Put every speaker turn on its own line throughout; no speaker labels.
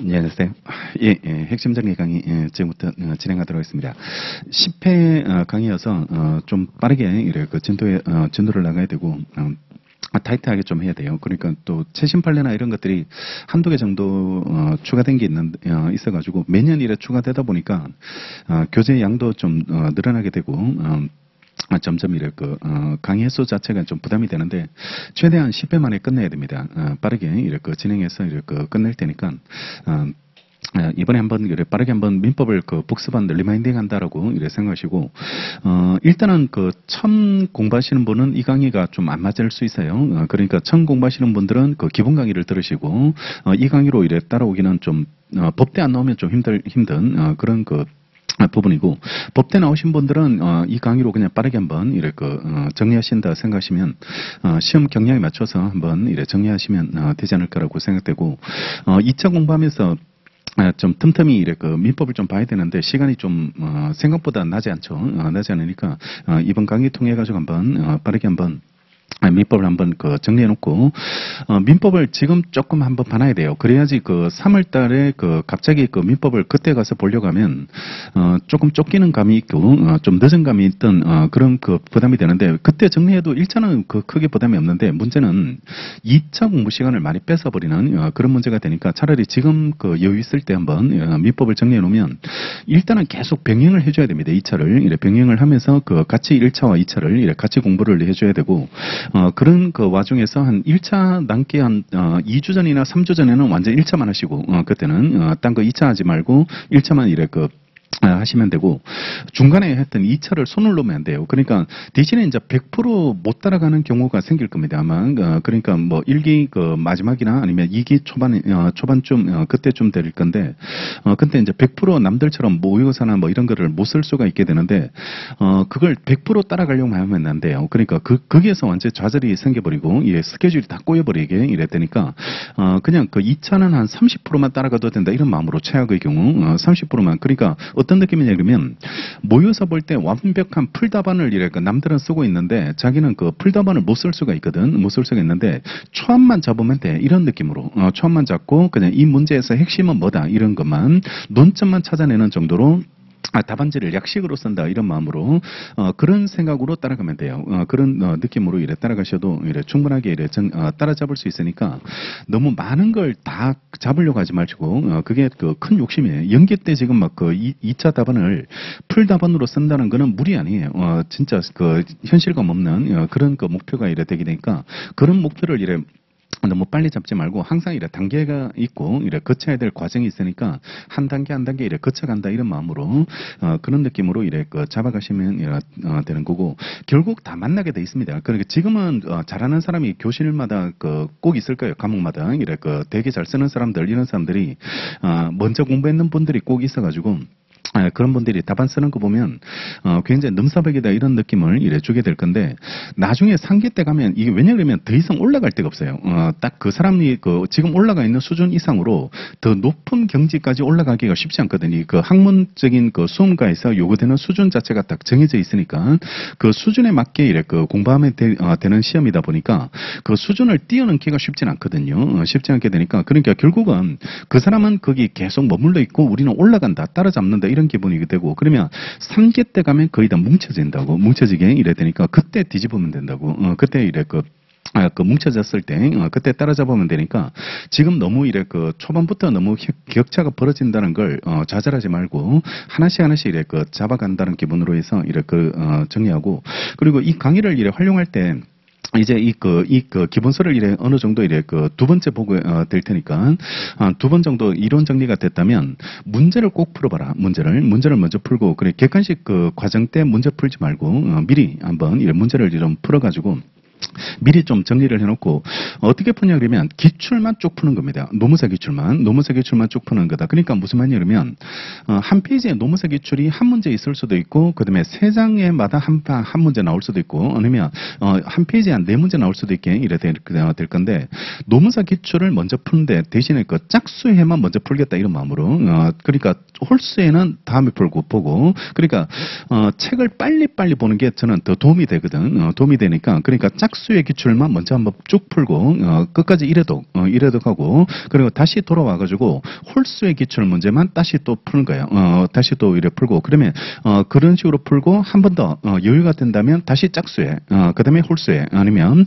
네, 안녕하세요. 예, 핵심 정리 강의 지금부터 진행하도록 하겠습니다. 10회 강의여서 좀 빠르게 이래 진도를 나가야 되고 타이트하게 좀 해야 돼요. 그러니까 또 최신 판례나 이런 것들이 한두 개 정도 추가된 게 있어가지고 매년 이래 추가되다 보니까 교재 양도 좀 늘어나게 되고 점점 강의 횟수 자체가 좀 부담이 되는데 최대한 10회 만에 끝내야 됩니다. 빠르게 진행해서 끝낼 테니까 이번에 한번 빠르게 한번 민법을 복습한 리마인딩 한다라고 생각하시고 일단은 처음 공부하시는 분은 이 강의가 좀 안 맞을 수 있어요. 그러니까 처음 공부하시는 분들은 기본 강의를 들으시고 이 강의로 따라오기는 좀 법대 안 나오면 좀 힘든 그런 부분이고, 법대 나오신 분들은 이 강의로 그냥 빠르게 한번 정리하신다 생각하시면 시험 경량에 맞춰서 한번 정리하시면 되지 않을까라고 생각되고, 2차 공부하면서 좀 틈틈이 민법을 좀 봐야 되는데 시간이 좀 생각보다 나지 않으니까 이번 강의 통해 가지고 한번 빠르게 한번 민법을 한번 정리해놓고 민법을 지금 조금 한번 봐놔야 돼요. 그래야지 3월 달에 갑자기 민법을 그때 가서 보려고 하면 조금 쫓기는 감이 있고 좀 늦은 감이 있던 그런 부담이 되는데, 그때 정리해도 1차는 크게 부담이 없는데 문제는 2차 공부 시간을 많이 뺏어버리는 그런 문제가 되니까 차라리 지금 여유 있을 때 한번 민법을 정리해 놓으면 일단은 계속 병행을 해줘야 됩니다. 2차를 병행을 하면서 같이 1차와 2차를 같이 공부를 해줘야 되고, 그런 와중에서 한 1차 남기 한 2주 전이나 3주 전에는 완전 1차만 하시고 그때는 딴 거 2차 하지 말고 1차만 하시면 되고, 중간에 했던 2차를 손을 놓으면 안 돼요. 그러니까 대신에 이제 100% 못 따라가는 경우가 생길 겁니다. 아마 그러니까 뭐 1기 마지막이나 아니면 2기 초반쯤 그때쯤 될 건데, 근데 이제 100% 남들처럼 모의고사나 뭐 이런 거를 못 쓸 수가 있게 되는데 그걸 100% 따라가려고 하면 안 돼요. 그러니까 거기에서 완전 좌절이 생겨버리고 스케줄이 다 꼬여버리게 이랬다니까 그냥 2차는 한 30%만 따라가도 된다 이런 마음으로, 최악의 경우 30%만. 그러니까 어떤 느낌이냐 그러면 모의고사 볼 때 완벽한 풀답안을 남들은 쓰고 있는데 자기는 풀답안을 못 쓸 수가 있거든. 못 쓸 수가 있는데 초안만 잡으면 돼. 이런 느낌으로 초안만 잡고 그냥 이 문제에서 핵심은 뭐다 이런 것만 논점만 찾아내는 정도로 답안지를 약식으로 쓴다 이런 마음으로 그런 생각으로 따라가면 돼요. 그런 느낌으로 따라가셔도 충분하게 따라잡을 수 있으니까 너무 많은 걸 다 잡으려고 하지 마시고, 그게 큰 욕심이에요. 연기 때 지금 2차 답안을 풀 답안으로 쓴다는 거는 무리 아니에요. 진짜 현실감 없는 그런 목표가 되게 되니까 그런 목표를 너무 빨리 잡지 말고 항상 단계가 있고 거쳐야 될 과정이 있으니까 한 단계 한 단계 거쳐간다 이런 마음으로 그런 느낌으로 잡아가시면 되는 거고, 결국 다 만나게 돼 있습니다. 그러니까 지금은 잘하는 사람이 교실마다 꼭 있을 거예요. 과목마다 되게 잘 쓰는 사람들, 이런 사람들이 먼저 공부했는 분들이 꼭 있어가지고 그런 분들이 답안 쓰는 거 보면 굉장히 넘사벽이다 이런 느낌을 주게 될 건데, 나중에 3기 때 가면 이게 왜냐하면 더 이상 올라갈 데가 없어요. 딱 그 사람이 지금 올라가 있는 수준 이상으로 더 높은 경지까지 올라가기가 쉽지 않거든요. 학문적인 수험가에서 요구되는 수준 자체가 딱 정해져 있으니까 그 수준에 맞게 공부하면 되는 시험이다 보니까 그 수준을 뛰어넘기가 쉽진 않거든요. 쉽지 않게 되니까, 그러니까 결국은 그 사람은 거기 계속 머물러 있고 우리는 올라간다, 따라잡는다 이런 기분이 되고, 그러면 3기 때 가면 거의 다 뭉쳐지게 이래 되니까 그때 뒤집으면 된다고. 그때 뭉쳐졌을 때 그때 따라잡으면 되니까, 지금 너무 초반부터 너무 격차가 벌어진다는 걸 좌절하지 말고 하나씩 잡아간다는 기분으로 해서 정리하고, 그리고 이 강의를 활용할 때 이제 기본서를 어느 정도 두 번째 보고 될 테니까 두 번 정도 이론 정리가 됐다면 문제를 꼭 풀어봐라. 문제를 먼저 풀고, 그래 객관식 과정 때 문제 풀지 말고 미리 한번 문제를 좀 풀어가지고 미리 좀 정리를 해놓고 어떻게 푸냐 그러면 기출만 쭉 푸는 겁니다. 노무사 기출만 쭉 푸는 거다. 그러니까 무슨 말이냐 그러면 한 페이지에 노무사 기출이 한 문제 있을 수도 있고, 그 다음에 세 장에마다 한 문제 나올 수도 있고, 아니면 한 페이지에 한 4문제 나올 수도 있게 될 건데, 노무사 기출을 먼저 푸는데 대신에 짝수에만 먼저 풀겠다 이런 마음으로, 그러니까 홀수에는 다음에 보고, 그러니까 책을 빨리 보는 게 저는 더 도움이 되거든. 도움이 되니까, 그러니까 짝수의 기출만 먼저 한번 쭉 풀고 끝까지 이래도 가고 그리고 다시 돌아와가지고 홀수의 기출 문제만 다시 또 푸는 거예요. 다시 또 이래 풀고 그러면 그런 식으로 풀고 한 번 더 여유가 된다면 다시 짝수에 그다음에 홀수에 아니면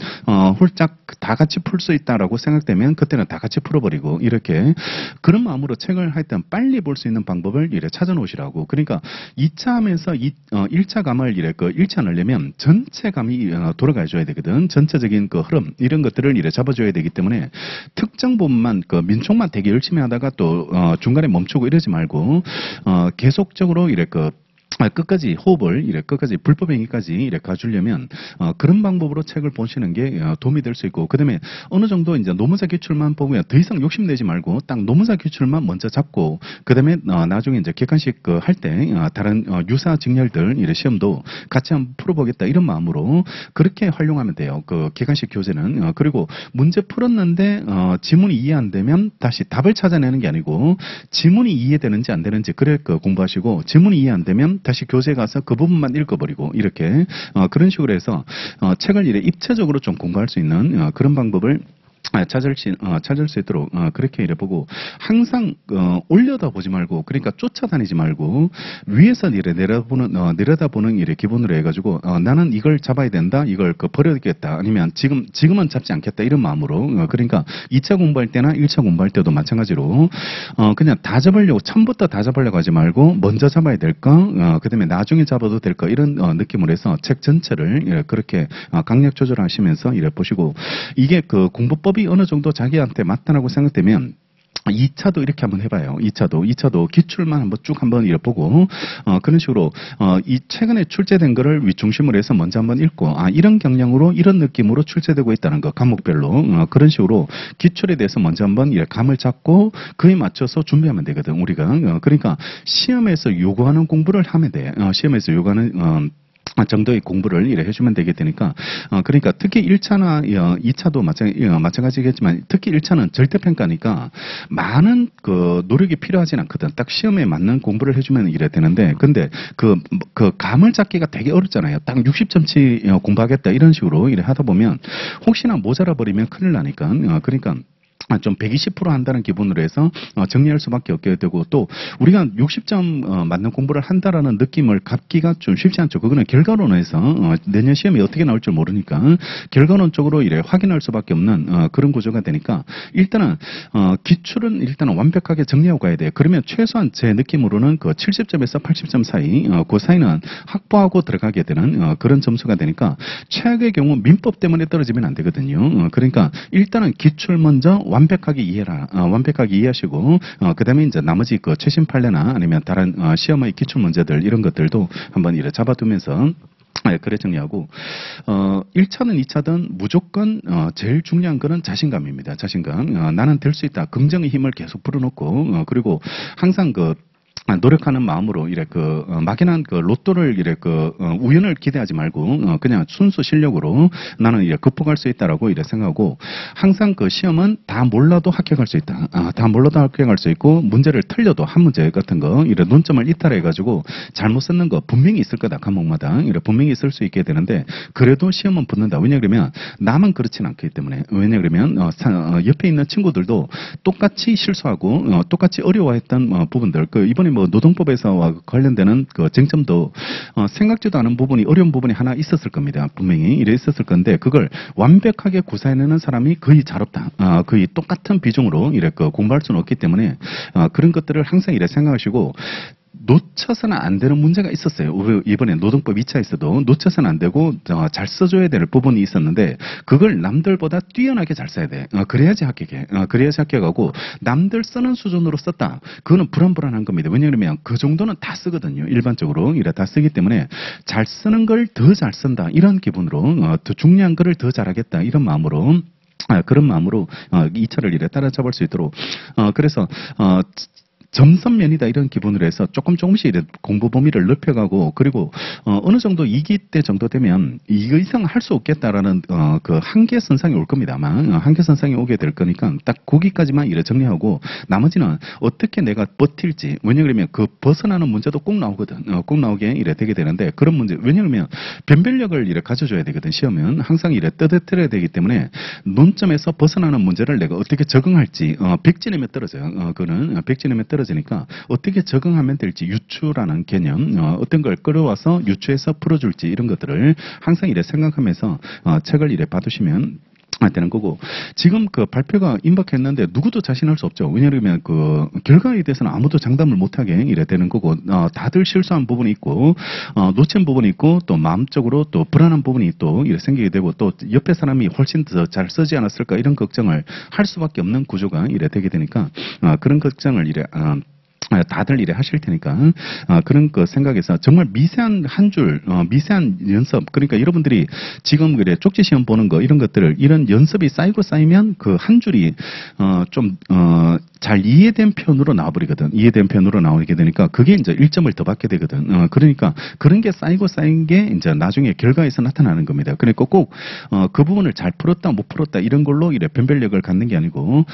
홀짝 다 같이 풀 수 있다라고 생각되면 그때는 다 같이 풀어버리고 이렇게 그런 마음으로 책을 하여튼 빨리 볼 수 있는 방법을 이래 찾아 놓으시라고. 그러니까 2차 하면서 1차 감을 이래 잃지 않으려면 전체 감이 돌아가 줘야 되거든. 전체적인 그 흐름 이런 것들을 이래 잡아줘야 되기 때문에 특정 부분만 그 민총만 되게 열심히 하다가 또 중간에 멈추고 이러지 말고 계속적으로 이래 끝까지 호흡을 이래 끝까지 불법 행위까지 이래 가주려면 그런 방법으로 책을 보시는 게 도움이 될 수 있고 그다음에 어느 정도 이제 노무사 기출만 보면 더 이상 욕심내지 말고 딱 노무사 기출만 먼저 잡고 그다음에 나중에 이제 객관식 할 때 다른 유사 직렬들 이래 시험도 같이 한번 풀어보겠다 이런 마음으로 그렇게 활용하면 돼요. 그 객관식 교재는 그리고 문제 풀었는데 지문이 이해 안 되면 다시 답을 찾아내는 게 아니고 지문이 이해되는지 안 되는지 그래 공부하시고 지문이 이해 안 되면 다시 교재 가서 그 부분만 읽어버리고 이렇게 그런 식으로 해서 책을 이래 입체적으로 좀 공부할 수 있는 그런 방법을 찾을 수 있도록 그렇게 이래 보고 항상 올려다 보지 말고 그러니까 쫓아다니지 말고 위에서 이래 내려다보는 이래 기본으로 해가지고 나는 이걸 잡아야 된다 이걸 버려야겠다 아니면 지금은 잡지 않겠다 이런 마음으로 그러니까 2차 공부할 때나 1차 공부할 때도 마찬가지로 그냥 다 잡으려고 처음부터 다 잡으려고 하지 말고 먼저 잡아야 될 거 그다음에 나중에 잡아도 될 거 이런 느낌으로 해서 책 전체를 이래 그렇게 강약 조절하시면서 이래 보시고 이게 그 공부법이 어느 정도 자기한테 맞다라고 생각되면 2차도 이렇게 한번 해봐요. 2차도 기출만 한번 이렇게 보고 그런 식으로 이 최근에 출제된 거를 중심으로 해서 먼저 한번 읽고 이런 경향으로 이런 느낌으로 출제되고 있다는 거 과목별로 그런 식으로 기출에 대해서 먼저 한번 이렇게 감을 잡고 그에 맞춰서 준비하면 되거든 우리가. 그러니까 시험에서 요구하는 공부를 하면 돼. 시험에서 요구하는 정도의 공부를 이래 해주면 되게 되니까 그러니까 특히 1차나 2차도 마찬가지겠지만 특히 1차는 절대평가니까 많은 그 노력이 필요하진 않거든. 딱 시험에 맞는 공부를 해주면 이래 되는데 근데 그 감을 잡기가 되게 어렵잖아요. 딱 60점치 공부하겠다 이런 식으로 이래 하다 보면 혹시나 모자라 버리면 큰일 나니까 그러니까 좀 120% 한다는 기본으로 해서 정리할 수밖에 없게 되고 또 우리가 60점 맞는 공부를 한다라는 느낌을 갖기가 좀 쉽지 않죠. 그거는 결과론에서 내년 시험이 어떻게 나올 줄 모르니까 결과론적으로 이래 확인할 수밖에 없는 그런 구조가 되니까 일단은 기출은 일단은 완벽하게 정리하고 가야 돼요. 그러면 최소한 제 느낌으로는 그 70점에서 80점 사이 그 사이는 확보하고 들어가게 되는 그런 점수가 되니까 최악의 경우 민법 때문에 떨어지면 안 되거든요. 그러니까 일단은 기출 먼저 완벽하게 완벽하게 이해하시고 그다음에 이제 나머지 그 최신 판례나 아니면 다른 시험의 기출 문제들 이런 것들도 한번 이래 잡아두면서 그래 정리하고 1차든 2차든 무조건 제일 중요한 거는 자신감입니다. 자신감. 나는 될 수 있다. 긍정의 힘을 계속 불어넣고 그리고 항상 노력하는 마음으로 이래 막연한 로또를 이래 우연을 기대하지 말고 그냥 순수 실력으로 나는 이래 극복할 수 있다라고 이래 생각하고 항상 시험은 다 몰라도 합격할 수 있다. 다 몰라도 합격할 수 있고 문제를 틀려도 한 문제 같은 거 이래 논점을 이탈해 가지고 잘못 썼는 거 분명히 있을 거다. 과목마다 이래 분명히 있을 수 있게 되는데 그래도 시험은 붙는다. 왜냐 그러면 나만 그렇지는 않기 때문에 왜냐 그러면 옆에 있는 친구들도 똑같이 실수하고 똑같이 어려워했던 부분들 이번에 노동법에서 관련되는 쟁점도 생각지도 않은 부분이 어려운 부분이 하나 있었을 겁니다. 분명히 이래 있었을 건데 그걸 완벽하게 구사해내는 사람이 거의 잘 없다. 거의 똑같은 비중으로 이래 공부할 수는 없기 때문에 그런 것들을 항상 이래 생각하시고 놓쳐서는 안 되는 문제가 있었어요. 이번에 노동법 2차에서도 놓쳐서는 안 되고 잘 써줘야 될 부분이 있었는데 그걸 남들보다 뛰어나게 잘 써야 돼. 그래야지 합격해. 그래야지 합격하고 남들 쓰는 수준으로 썼다. 그거는 불안불안한 겁니다. 왜냐하면 그 정도는 다 쓰거든요. 일반적으로 이래 다 쓰기 때문에 잘 쓰는 걸 더 잘 쓴다. 이런 기분으로 더 중요한 거를 더 잘하겠다. 이런 마음으로 그런 마음으로 2차를 이래 따라잡을 수 있도록 그래서 점선면이다 이런 기본으로 해서 조금씩 이래 공부 범위를 넓혀가고 그리고 어느 정도 2기 때 정도 되면 이거 이상 할 수 없겠다라는 그 한계 선상이 올 겁니다. 아마 한계 선상이 오게 될 거니까 딱 거기까지만 이래 정리하고 나머지는 어떻게 내가 버틸지 왜냐하면 그 벗어나는 문제도 꼭 나오거든. 꼭 나오게 이래 되게 되는데 그런 문제 왜냐하면 변별력을 이래 가져줘야 되거든. 시험은 항상 이래 떠들어야 되기 때문에 논점에서 벗어나는 문제를 내가 어떻게 적응할지 100지 내면 떨어져요. 그거는 100지 내면 떨어지니까 어떻게 적응하면 될지 유추라는 개념 어떤 걸 끌어와서 유추해서 풀어줄지 이런 것들을 항상 이래 생각하면서 책을 이래 봐두시면 되는 거고 지금 그 발표가 임박했는데 누구도 자신할 수 없죠. 왜냐하면 그 결과에 대해서는 아무도 장담을 못하게 이래 되는 거고 다들 실수한 부분이 있고 놓친 부분이 있고 또 마음적으로 또 불안한 부분이 또 이래 생기게 되고 또 옆에 사람이 훨씬 더 잘 쓰지 않았을까 이런 걱정을 할 수밖에 없는 구조가 이래 되게 되니까 그런 걱정을 이래 다들 이래 하실 테니까 그런 거 생각해서 정말 미세한 한 줄 미세한 연습 그러니까 여러분들이 지금 그래 쪽지 시험 보는 거 이런 것들을 이런 연습이 쌓이고 쌓이면 그 한 줄이 좀 잘 이해된 편으로 나와버리거든. 이해된 편으로 나오게 되니까 그게 이제 1점을 더 받게 되거든. 그러니까 그런 게 쌓이고 쌓인 게 이제 나중에 결과에서 나타나는 겁니다. 그러니까 꼭 그 부분을 잘 풀었다 못 풀었다 이런 걸로 이래 변별력을 갖는 게 아니고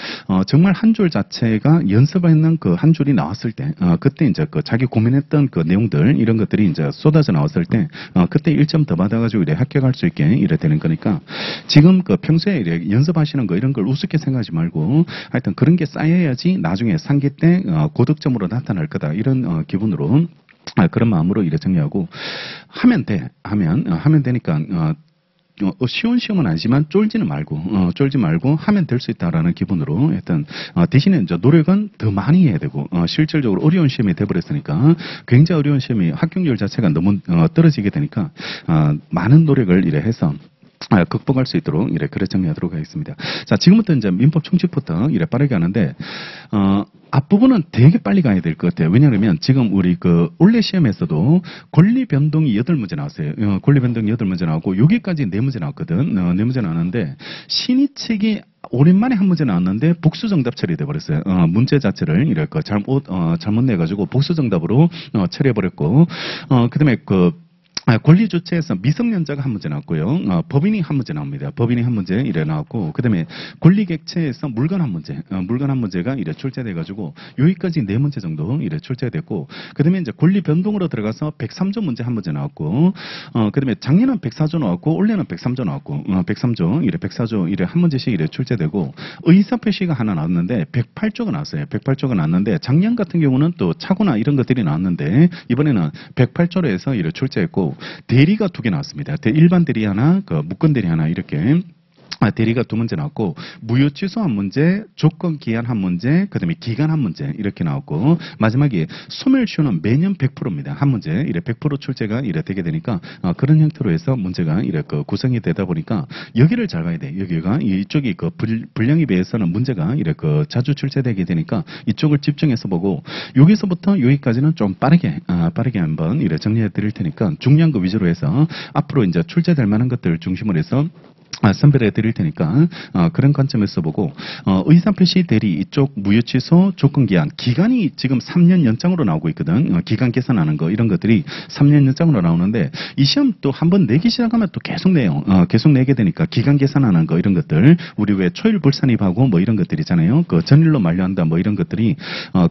정말 한 줄 자체가 연습했는 그 한 줄이 나왔을 때 그때 이제 그 자기 고민했던 그 내용들 이런 것들이 이제 쏟아져 나왔을 때 그때 1점 더 받아가지고 이래 합격할 수 있게 이래 되는 거니까 지금 그 평소에 이래 연습하시는 거 이런 걸 우습게 생각하지 말고 하여튼 그런 게 쌓여야지 나중에 상기 때 고득점으로 나타날 거다 이런 기분으로 그런 마음으로 이래 정리하고 하면 돼 하면 되니까 쉬운 시험은 아니지만 쫄지는 말고 쫄지 말고 하면 될 수 있다라는 기분으로 일단 대신에 이제 노력은 더 많이 해야 되고 실질적으로 어려운 시험이 돼버렸으니까 굉장히 어려운 시험이 합격률 자체가 너무 떨어지게 되니까 많은 노력을 이래 해서 극복할 수 있도록 이래 글을 정리하도록 하겠습니다. 자, 지금부터 이제 민법 총칙부터 이래 빠르게 하는데 앞부분은 되게 빨리 가야 될 것 같아요. 왜냐하면 지금 우리 그 올해 시험에서도 권리 변동이 8문제 나왔어요. 권리 변동이 8문제 나오고 여기까지 4문제 나왔거든. 4문제 나왔는데 신의책이 오랜만에 한 문제 나왔는데 복수 정답 처리돼 버렸어요. 문제 자체를 이렇게 잘못 내가지고 복수 정답으로 처리해 버렸고 그다음에 권리 주체에서 미성년자가 한 문제 나왔고요. 법인이 한 문제 나옵니다. 법인이 한 문제 이래 나왔고, 그 다음에 권리 객체에서 물건 한 문제, 물건 한 문제가 이래 출제돼가지고 여기까지 4문제 정도 이래 출제됐고, 그 다음에 이제 권리 변동으로 들어가서 103조 문제 한 문제 나왔고, 그 다음에 작년은 104조 나왔고, 올해는 103조 나왔고, 103조 이래 104조 이래 한 문제씩 이래 출제되고, 의사표시가 하나 나왔는데 108조가 나왔어요. 108조가 나왔는데 작년 같은 경우는 또 차고나 이런 것들이 나왔는데 이번에는 108조로 해서 이래 출제했고. 대리가 2개 나왔습니다. 일반 대리 하나, 묶은 대리 하나 이렇게. 대리가 2문제 나왔고 무효 취소 한 문제, 조건 기한 한 문제, 그다음에 기간 한 문제 이렇게 나왔고 마지막에 소멸시효는 매년 100%입니다. 한 문제 이래 100% 출제가 이래 되게 되니까 그런 형태로 해서 문제가 이래 구성이 되다 보니까 여기를 잘 봐야 돼. 여기가 이쪽이 분량에 비해서는 문제가 이래 자주 출제되게 되니까 이쪽을 집중해서 보고 여기서부터 여기까지는 좀 빠르게 한번 이래 정리해 드릴 테니까 중요한 거 위주로 해서 앞으로 이제 출제될 만한 것들 중심으로 해서 선별해 드릴 테니까 그런 관점에서 보고 의사표시 대리 이쪽 무효취소 조건기한 기간이 지금 3년 연장으로 나오고 있거든. 기간 계산하는 거 이런 것들이 3년 연장으로 나오는데 이 시험 또 한번 내기 시작하면 또 계속 내요. 계속 내게 되니까 기간 계산하는 거 이런 것들 우리 왜 초일 불산입하고 뭐 이런 것들 있잖아요. 전일로 만료한다 뭐 이런 것들이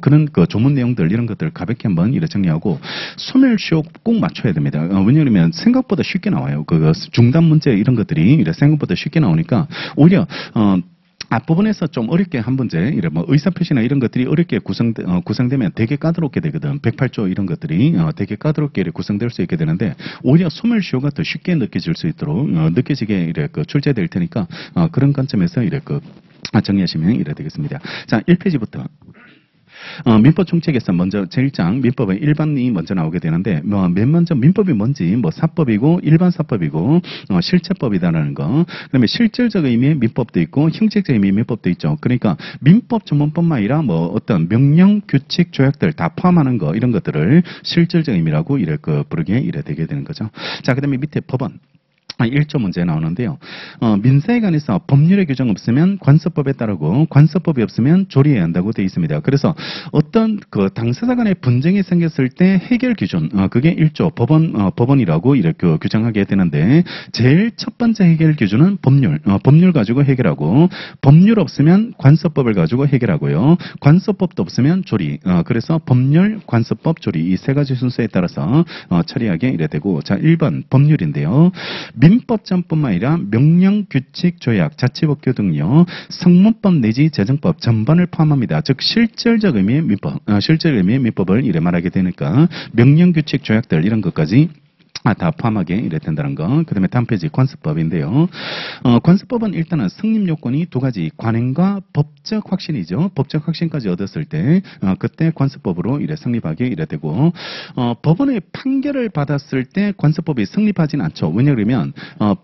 그런 조문 내용들 이런 것들 가볍게 한번 이래 정리하고 소멸시효 꼭 맞춰야 됩니다. 왜냐하면 생각보다 쉽게 나와요. 중단 문제 이런 것들이 이래 생각보다 쉽게 나오니까 오히려 앞부분에서 좀 어렵게 한 문제, 이래 뭐 의사표시나 이런 것들이 어렵게 구성되면 되게 까다롭게 되거든. 108조 이런 것들이 되게 까다롭게 구성될 수 있게 되는데 오히려 소멸시효가 더 쉽게 느껴질 수 있도록 느껴지게 이래 출제될 테니까 그런 관점에서 이래 정리하시면 이래 되겠습니다. 자, 1페이지부터. 민법 총칙에서 먼저 제1장 민법의 일반이 먼저 나오게 되는데 맨 먼저 민법이 뭔지 사법이고 일반 사법이고 실체법이다라는 거. 그다음에 실질적 의미의 민법도 있고 형식적 의미의 민법도 있죠. 그러니까 민법 전문법만 아니라 어떤 명령, 규칙, 조약들 다 포함하는 거 이런 것들을 실질적 의미라고 부르게 되게 되는 거죠. 자, 그다음에 밑에 법원. 1조 문제 나오는데요. 민사에 관해서 법률의 규정 없으면 관서법에 따르고 관서법이 없으면 조리해야 한다고 되어 있습니다. 그래서 어떤 그 당사자 간의 분쟁이 생겼을 때 해결 기준, 그게 1조 법원이라고 이렇게 규정하게 되는데 제일 첫 번째 해결 기준은 법률 가지고 해결하고 법률 없으면 관서법을 가지고 해결하고요. 관서법도 없으면 조리. 그래서 법률, 관서법, 조리 이 세 가지 순서에 따라서 처리하게 이래 되고 자 1번 법률인데요. 민법전뿐만 아니라 명령, 규칙, 조약, 자치법규 등요 성문법 내지 재정법 전반을 포함합니다. 즉 실질적 의미의 민법, 실질 의미의 민법을 이래 말하게 되니까 명령, 규칙, 조약들 이런 것까지 다 포함하게 이래 된다는 거. 그 다음에 다음 페이지 관습법인데요. 관습법은 일단은 성립 요건이 두 가지. 관행과 법적 확신이죠. 법적 확신까지 얻었을 때 그때 관습법으로 이래 성립하게 이래 되고 법원의 판결을 받았을 때 관습법이 성립하지는 않죠. 왜냐하면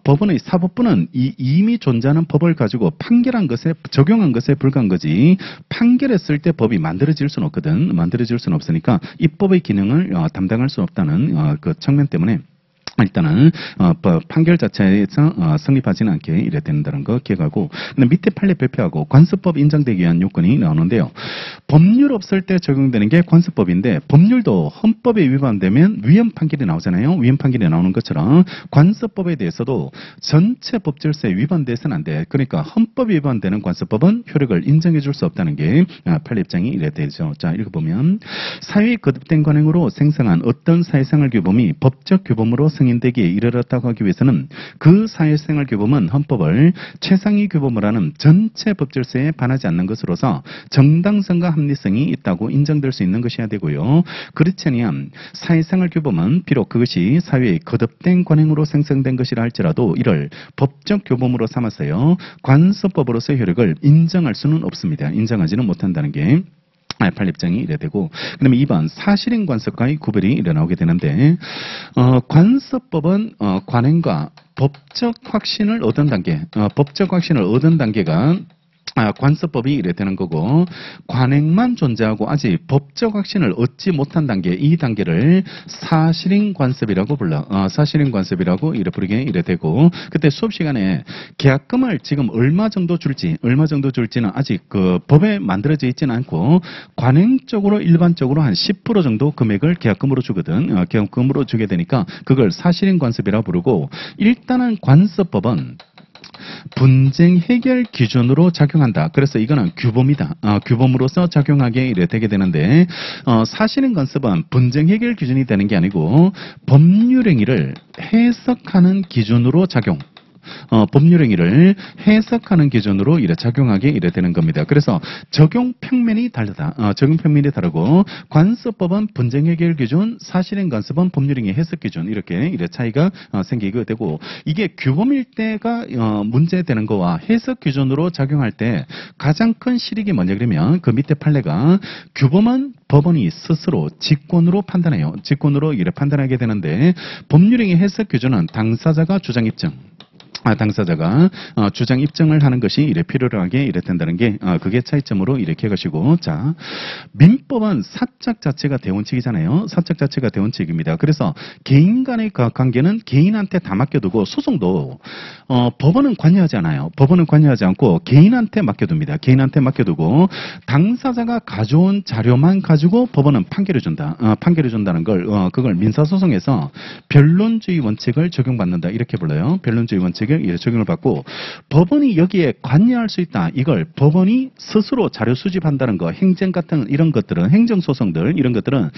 법원의 사법부는 이미 존재하는 법을 가지고 판결한 것에 적용한 것에 불과한 거지 판결했을 때 법이 만들어질 수는 없거든. 만들어질 수는 없으니까 입법의 기능을 담당할 수 없다는 그 측면 때문에 일단은 판결 자체에서 성립하지는 않게 이래 된다는 거 기억하고 근데 밑에 판례 발표하고 관습법 인정되기 위한 요건이 나오는데요. 법률 없을 때 적용되는 게 관습법인데 법률도 헌법에 위반되면 위헌 판결이 나오잖아요. 위헌 판결이 나오는 것처럼 관습법에 대해서도 전체 법 질서에 위반돼서는 안 돼. 그러니까 헌법에 위반되는 관습법은 효력을 인정해 줄 수 없다는 게 판례 입장이 이래 되죠. 자 읽어보면 사회에 거듭된 관행으로 생성한 어떤 사회생활 규범이 법적 규범으로 승인되기에 이르렀다고 하기 위해서는 그 사회생활 규범은 헌법을 최상위 규범을 하는 전체 법질서에 반하지 않는 것으로서 정당성과 합리성이 있다고 인정될 수 있는 것이어야 되고요. 그렇지 않으면 사회생활 규범은 비록 그것이 사회의 거듭된 관행으로 생성된 것이라 할지라도 이를 법적 규범으로 삼았어요. 관습법으로서의 효력을 인정할 수는 없습니다. 인정하지는 못한다는 게 판례입장이 이래 되고 그다음에 2번 사실인 관습과의 구별이 이래 나오게 되는데 관습법은 관행과 법적 확신을 얻은 단계 법적 확신을 얻은 단계가 관습법이 이래 되는 거고 관행만 존재하고 아직 법적 확신을 얻지 못한 단계 이 단계를 사실인 관습이라고 불러 사실인 관습이라고 이래 부르게 이래 되고 그때 수업 시간에 계약금을 지금 얼마 정도 줄지는 아직 그 법에 만들어져 있지는 않고 관행적으로 일반적으로 한 10% 정도 금액을 계약금으로 주거든 계약금으로 주게 되니까 그걸 사실인 관습이라고 부르고 일단은 관습법은 분쟁 해결 기준으로 작용한다. 그래서 이거는 규범이다. 규범으로서 작용하게 이래 되게 되는데 사실인 관습은 분쟁 해결 기준이 되는 게 아니고 법률 행위를 해석하는 기준으로 작용. 법률 행위를 해석하는 기준으로 이래 작용하게 이래 되는 겁니다. 그래서 적용 평면이 다르다. 적용 평면이 다르고 관습법은 분쟁 해결 기준, 사실인 관습은 법률 행위 해석 기준 이렇게 이래 차이가 생기게 되고 이게 규범일 때가 문제되는 거와 해석 기준으로 작용할 때 가장 큰 실익이 뭐냐 그러면 그 밑에 판례가 규범은 법원이 스스로 직권으로 판단해요. 직권으로 이래 판단하게 되는데 법률 행위 해석 기준은 당사자가 주장 입증. 당사자가 주장 입증을 하는 것이 이래 필요로 하게 이래 된다는 게 그게 차이점으로 이렇게 것이고 자 민법은 사적 자체가 대원칙이잖아요. 사적 자체가 대원칙입니다. 그래서 개인 간의 관계는 개인한테 다 맡겨두고 소송도 법원은 관여하지 않아요. 법원은 관여하지 않고 개인한테 맡겨둡니다. 개인한테 맡겨두고 당사자가 가져온 자료만 가지고 법원은 판결해준다. 판결해준다는 걸 그걸 민사소송에서 변론주의 원칙을 적용받는다 이렇게 불러요. 변론주의 원칙 적용을 받고 법원이 여기에 관여할 수 있다. 이걸 법원이 스스로 자료 수집한다는 거, 행정 같은 이런 것들은 행정소송들 이런 것들은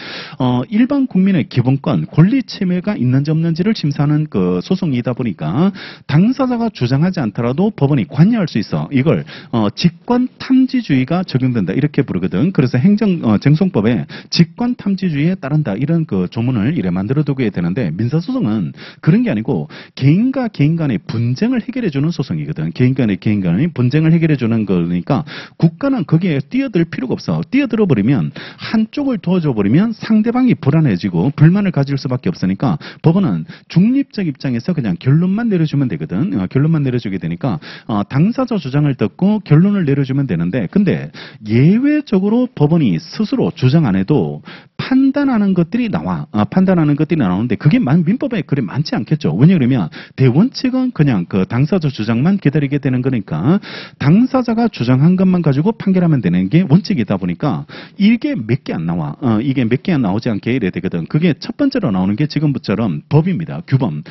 일반 국민의 기본권, 권리 침해가 있는지 없는지를 심사하는 그 소송이다 보니까 당사자가 주장하지 않더라도 법원이 관여할 수 있어. 이걸 직권 탐지주의가 적용된다 이렇게 부르거든. 그래서 쟁송법에 직권 탐지주의에 따른다 이런 그 조문을 이래 만들어두게 되는데 민사소송은 그런 게 아니고 개인과 개인 간의 분쟁을 해결해주는 소송이거든. 개인 간의 분쟁을 해결해주는 거니까 국가는 거기에 뛰어들 필요가 없어. 뛰어들어 버리면 한쪽을 도와줘 버리면 상대방이 불안해지고 불만을 가질 수밖에 없으니까 법원은 중립적 입장에서 그냥 결론만 내려주면 되거든. 결론만 내려주게 되니까 당사자 주장을 듣고 결론을 내려주면 되는데 근데 예외적으로 법원이 스스로 주장 안 해도 판단하는 것들이 나와. 판단하는 것들이 나오는데 그게 민법에 그리 많지 않겠죠. 왜냐하면 대원칙은 그냥 그 당사자 주장만 기다리게 되는 거니까 당사자가 주장한 것만 가지고 판결하면 되는 게 원칙이다 보니까 이게 몇 개 안 나와. 이게 몇 개 안 나오지 않게 이래 되거든. 그게 첫 번째로 나오는 게 지금부처럼 법입니다. 규범.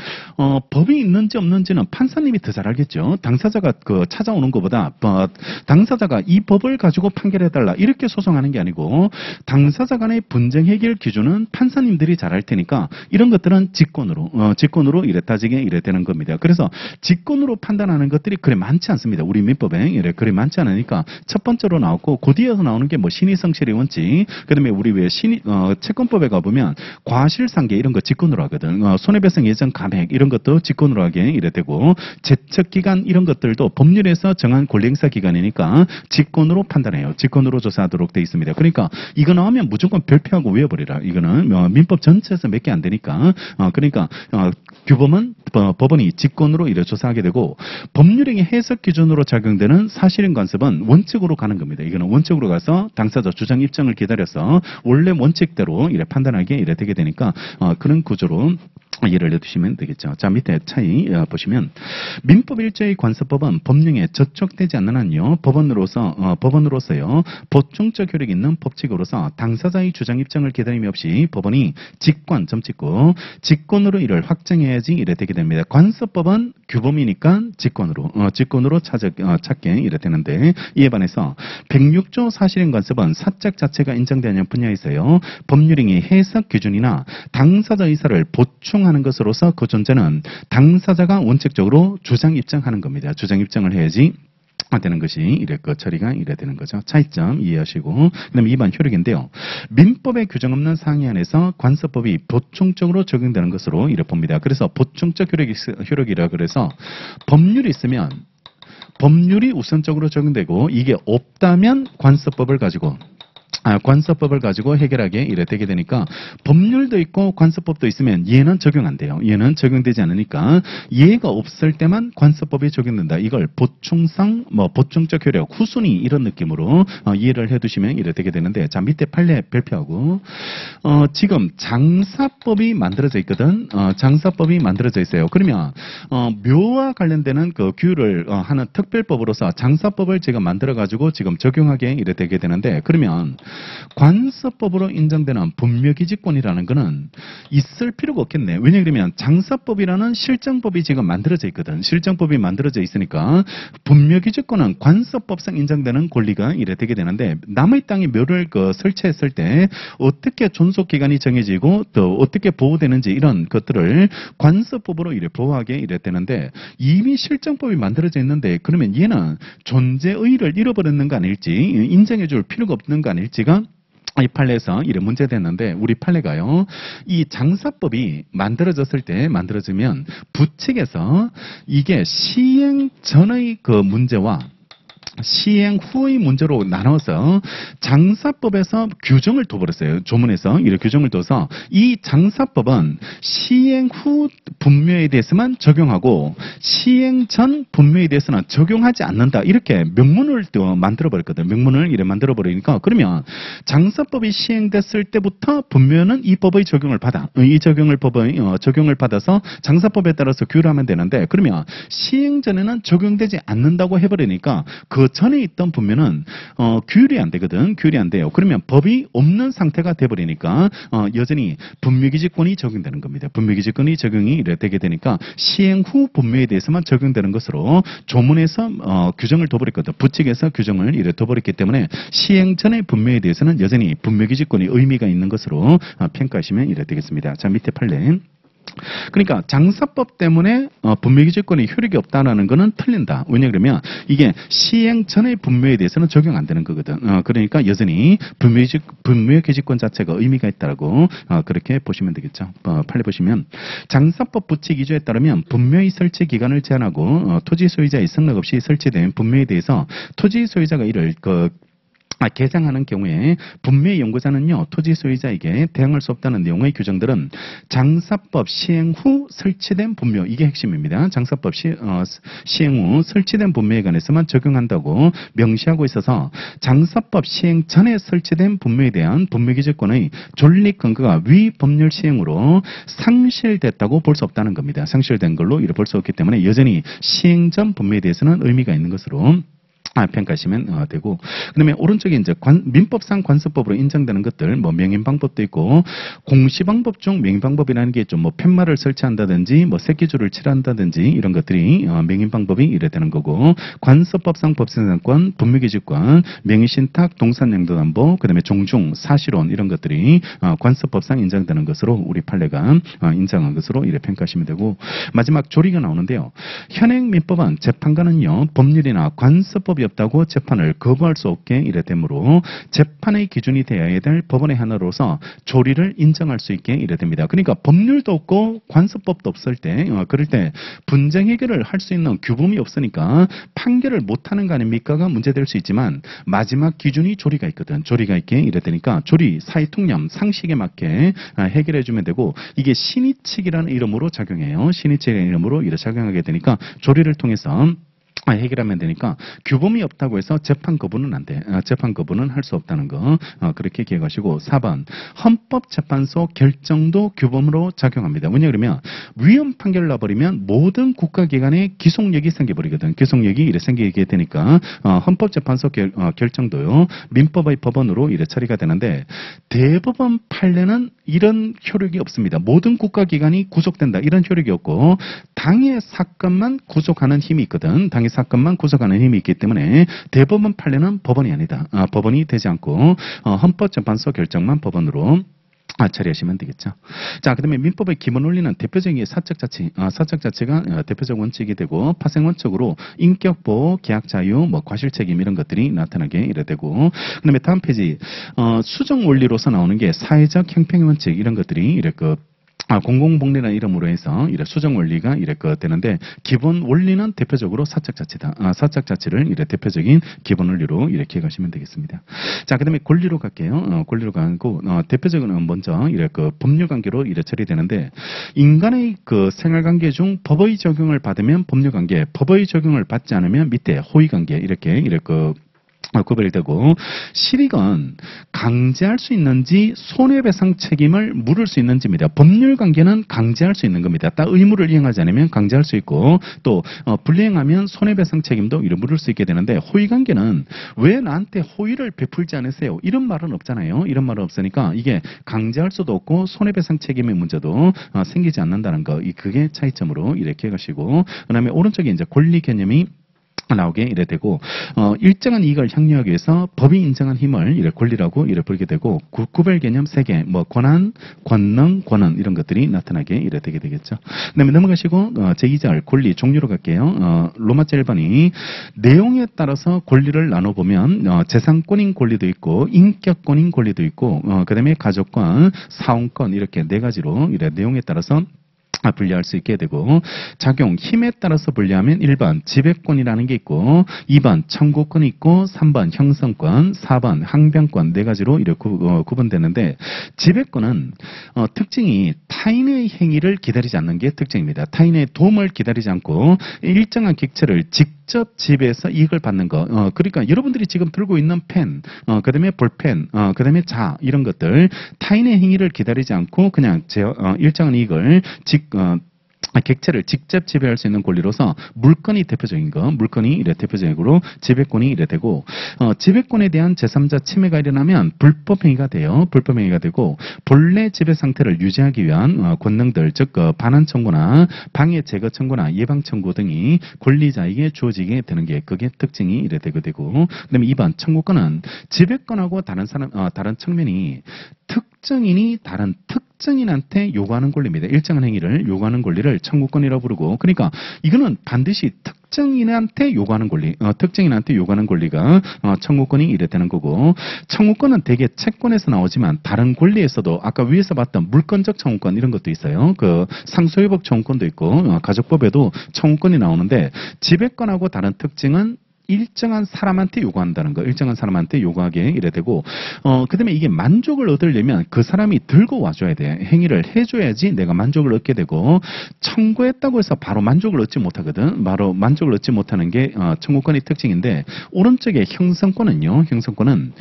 법이 있는지 없는지는 판사님이 더 잘 알겠죠. 당사자가 그 찾아오는 것보다 당사자가 이 법을 가지고 판결해달라 이렇게 소송하는 게 아니고 당사자 간의 분쟁 해결 기준은 판사님들이 잘 알 테니까 이런 것들은 직권으로 이래 따지게 이래 되는 겁니다. 그래서 직권으로 판단하는 것들이 그래 많지 않습니다. 우리 민법에 이래 그래 많지 않으니까 첫 번째로 나왔고 그 뒤에서 나오는 게 뭐 신의성실의 원칙, 그다음에 우리 왜 채권법에 가보면 과실상계 이런 거 직권으로 하거든. 손해배상 예정 감액 이런 것도 직권으로 하게 이래 되고 제척기간 이런 것들도 법률에서 정한 권리행사 기간이니까 직권으로 판단해요. 직권으로 조사하도록 돼 있습니다. 그러니까 이거 나오면 무조건 별표하고 외워버리라. 이거는 민법 전체에서 몇 개 안 되니까 그러니까 규범은 법원이 직권으로 이래 조사하게 되고 법률행위 해석 기준으로 작용되는 사실인 간섭은 원칙으로 가는 겁니다. 이거는 원칙으로 가서 당사자 주장 입증을 기다려서 원래 원칙대로 이래 판단하게 이래 되게 되니까 그런 구조로 예를 내두시면 되겠죠. 자, 밑에 차이 보시면 민법 1조의 관습법은 법령에 저촉되지 않는 한요 법원으로서요 보충적 효력이 있는 법칙으로서 당사자의 주장 입증을 기다림이 없이 법원이 직권 점 찍고 직권으로 이를 확정해야지 이래 되게 됩니다. 관습법은 규범이니까 직권으로 찾게 이래 되는데 이에 반해서 106조 사실인 관습은 사적 자체가 인정되는 분야에서요 법률행위 해석 기준이나 당사자 의사를 보충하는 것으로서 그 존재는 당사자가 원칙적으로 주장 입증하는 겁니다. 주장 입증을 해야지 되는 것이 이래 처리가 이래 되는 거죠. 차이점 이해하시고 그다음에 2번 효력인데요. 민법에 규정 없는 상위안에서 관습법이 보충적으로 적용되는 것으로 이래 봅니다. 그래서 보충적 효력이라 그래서 법률이 있으면 법률이 우선적으로 적용되고 이게 없다면 관습법을 가지고 해결하게 이래 되게 되니까 법률도 있고 관습법도 있으면 얘는 적용 안 돼요. 얘는 적용되지 않으니까 얘가 없을 때만 관습법이 적용된다. 이걸 보충성, 보충적 효력, 후순위 이런 느낌으로 이해를 해두시면 이래 되게 되는데 자 밑에 판례 별표하고 지금 장사법이 만들어져 있거든. 장사법이 만들어져 있어요. 그러면 묘와 관련되는 그 규율을 하는 특별법으로서 장사법을 제가 만들어가지고 지금 적용하게 이래 되게 되는데 그러면 관습법으로 인정되는 분묘기지권이라는 것은 있을 필요가 없겠네. 왜냐하면 장사법이라는 실정법이 지금 만들어져 있거든. 실정법이 만들어져 있으니까 분묘기지권은 관습법상 인정되는 권리가 이래 되게 되는데 남의 땅에 묘를 설치했을 때 어떻게 존속기간이 정해지고 또 어떻게 보호되는지 이런 것들을 관습법으로 이래 보호하게 이래 되는데 이미 실정법이 만들어져 있는데 그러면 얘는 존재의의를 잃어버렸는 거 아닐지 인정해 줄 필요가 없는 거 아닐지가 이 판례에서 이래 문제됐는데 우리 판례가요. 이 장사법이 만들어지면 부칙에서 이게 시행 전의 그 문제와 시행 후의 문제로 나눠서 장사법에서 규정을 둬버렸어요. 조문에서 이렇게 규정을 둬서 이 장사법은 시행 후 분묘에 대해서만 적용하고 시행 전 분묘에 대해서는 적용하지 않는다. 이렇게 명문을 또 만들어버렸거든. 명문을 이래 만들어버리니까 그러면 장사법이 시행됐을 때부터 분묘는 이 법의 적용을 받아. 이 적용을 받아서 장사법에 따라서 규율하면 되는데 그러면 시행 전에는 적용되지 않는다고 해버리니까 그 전에 있던 분묘는 규율이 안 되거든. 규율이 안 돼요. 그러면 법이 없는 상태가 돼버리니까 여전히 분묘기지권이 적용되는 겁니다. 분묘기지권이 적용이 이래 되게 되니까 시행 후 분묘에 대해서만 적용되는 것으로 조문에서 규정을 둬버렸거든. 부칙에서 규정을 이래 둬버렸기 때문에 시행 전의 분묘에 대해서는 여전히 분묘기지권이 의미가 있는 것으로 평가하시면 이래 되겠습니다. 자 밑에 판례. 그러니까 장사법 때문에 분묘기지권이 효력이 없다는 것은 틀린다. 왜냐 그러면 이게 시행 전의 분묘에 대해서는 적용 안 되는 거거든. 그러니까 여전히 분묘기지권 자체가 의미가 있다고 그렇게 보시면 되겠죠. 판례 보시면 장사법 부칙 2조에 따르면 분묘의 설치 기간을 제한하고 토지 소유자의 승낙 없이 설치된 분묘에 대해서 토지 소유자가 이를 개장하는 경우에 분묘의 연구자는요 토지 소유자에게 대항할 수 없다는 내용의 규정들은 장사법 시행 후 설치된 분묘 이게 핵심입니다. 장사법 시행 후 설치된 분묘에 관해서만 적용한다고 명시하고 있어서 장사법 시행 전에 설치된 분묘에 대한 분묘기재권의 존립 근거가 위 법률 시행으로 상실됐다고 볼 수 없다는 겁니다. 상실된 걸로 이를 볼 수 없기 때문에 여전히 시행 전 분묘에 대해서는 의미가 있는 것으로 평가하시면 되고, 그다음에 오른쪽에 이제 민법상 관습법으로 인정되는 것들, 뭐 명인 방법도 있고, 공시 방법 중 명인 방법이라는 게 좀 뭐 팻말을 설치한다든지, 뭐 새끼줄을 칠한다든지 이런 것들이 명인 방법이 이래 되는 거고, 관습법상 법생산권, 분묘기지권, 명의신탁, 동산양도담보, 그다음에 종중, 사실혼 이런 것들이 관습법상 인정되는 것으로 우리 판례가 인정한 것으로 이래 평가하시면 되고, 마지막 조리가 나오는데요. 현행 민법은 재판관은요 법률이나 관습법이 없다고 재판을 거부할 수 없게 이래 되므로 재판의 기준이 되어야 될 법원의 하나로서 조리를 인정할 수 있게 이래 됩니다. 그러니까 법률도 없고 관습법도 없을 때 그럴 때 분쟁 해결을 할 수 있는 규범이 없으니까 판결을 못하는 거 아닙니까가 문제될 수 있지만 마지막 기준이 조리가 있거든. 조리가 있게 이래 되니까 조리, 사회통념, 상식에 맞게 해결해 주면 되고, 이게 신의칙이라는 이름으로 작용해요. 신의칙이라는 이름으로 이래 작용하게 되니까 조리를 통해서 해결하면 되니까 규범이 없다고 해서 재판 거부는 안 돼. 재판 거부는 할 수 없다는 거 그렇게 기억하시고, 4번 헌법재판소 결정도 규범으로 작용합니다. 왜냐 그러면 위헌 판결을 나버리면 모든 국가기관에 기속력이 생겨버리거든. 기속력이 이래 생기게 되니까 헌법재판소 결정도요 민법의 법원으로 이래 처리가 되는데, 대법원 판례는 이런 효력이 없습니다. 모든 국가기관이 구속된다 이런 효력이 없고 당의 사건만 구속하는 힘이 있거든. 당의 사건만 구속하는 힘이 있기 때문에 대법원 판례는 법원이 아니다. 법원이 되지 않고 헌법재판소 결정만 법원으로 처리하시면 되겠죠. 자, 그다음에 민법의 기본 원리는 대표적인 사적 자치, 사적 자치가 대표적 원칙이 되고, 파생 원칙으로 인격 보호, 계약 자유, 뭐 과실 책임 이런 것들이 나타나게 이래 되고, 그다음에 다음 페이지 수정 원리로서 나오는 게 사회적 형평 원칙 이런 것들이 이래 공공복리라는 이름으로 해서 이래 수정 원리가 이래 되는데, 기본 원리는 대표적으로 사적 자치다. 사적 자치를 이래 대표적인 기본 원리로 이렇게 기억하시면 되겠습니다. 자, 그다음에 권리로 갈게요. 권리로 가고 대표적으로 먼저 이래 법률 관계로 이래 처리되는데, 인간의 생활 관계 중 법의 적용을 받으면 법률 관계, 법의 적용을 받지 않으면 밑에 호의 관계 이렇게 구별이 되고, 실익은 강제할 수 있는지 손해배상 책임을 물을 수 있는지입니다. 법률관계는 강제할 수 있는 겁니다. 딱 의무를 이행하지 않으면 강제할 수 있고, 또 불이행하면 손해배상 책임도 물을 수 있게 되는데, 호의관계는 왜 나한테 호의를 베풀지 않으세요? 이런 말은 없잖아요. 이런 말은 없으니까 이게 강제할 수도 없고 손해배상 책임의 문제도 생기지 않는다는 거, 그게 차이점으로 이렇게 가시고, 그 다음에 오른쪽에 이제 권리 개념이 나오게 이래 되고, 일정한 이익을 향유하기 위해서 법이 인정한 힘을 이래 권리라고 이래 부르게 되고, 구별 개념 3개, 뭐 권한, 권능, 권한 이런 것들이 나타나게 이래 되게 되겠죠. 그다음에 넘어가시고 제2절 권리 종류로 갈게요. 로마자 1번이 내용에 따라서 권리를 나눠보면 재산권인 권리도 있고 인격권인 권리도 있고, 그다음에 가족권, 사원권 이렇게 4가지로 이래 내용에 따라서 분리할 수 있게 되고, 작용 힘에 따라서 분리하면 1번 지배권이라는 게 있고, 2번 청구권이 있고, 3번 형성권, 4번 항변권 4가지로 이렇게 구분되는데, 지배권은 특징이 타인의 행위를 기다리지 않는 게 특징입니다. 타인의 도움을 기다리지 않고 일정한 객체를 직접 지배해서 이익을 받는 거. 그러니까 여러분들이 지금 들고 있는 펜, 그다음에 볼펜, 그다음에 자 이런 것들 타인의 행위를 기다리지 않고 그냥 일정한 이익을 객체를 직접 지배할 수 있는 권리로서 물건이 대표적인 거, 물건이 이래 대표적으로 지배권이 이래 되고, 지배권에 대한 제3자 침해가 일어나면 불법행위가 돼요. 불법행위가 되고, 본래 지배 상태를 유지하기 위한 권능들, 즉 반환 청구나 방해 제거 청구나 예방 청구 등이 권리자에게 주어지게 되는 게 그게 특징이 이래 되고, 그다음에 2번 청구권은 지배권하고 다른 측면이 특정인이 다른 특정인한테 요구하는 권리입니다. 일정한 행위를 요구하는 권리를 청구권이라고 부르고, 그러니까 이거는 반드시 특정인한테 요구하는 권리, 특정인한테 요구하는 권리가 청구권이 이래 되는 거고, 청구권은 대개 채권에서 나오지만 다른 권리에서도 아까 위에서 봤던 물권적 청구권 이런 것도 있어요. 상소회복 청구권도 있고, 가족법에도 청구권이 나오는데, 지배권하고 다른 특징은 일정한 사람한테 요구한다는 거, 일정한 사람한테 요구하게 이래 되고, 그다음에 이게 만족을 얻으려면 그 사람이 들고 와줘야 돼. 행위를 해줘야지 내가 만족을 얻게 되고, 청구했다고 해서 바로 만족을 얻지 못하거든. 바로 만족을 얻지 못하는 게 청구권의 특징인데, 오른쪽에 형성권은요, 형성권은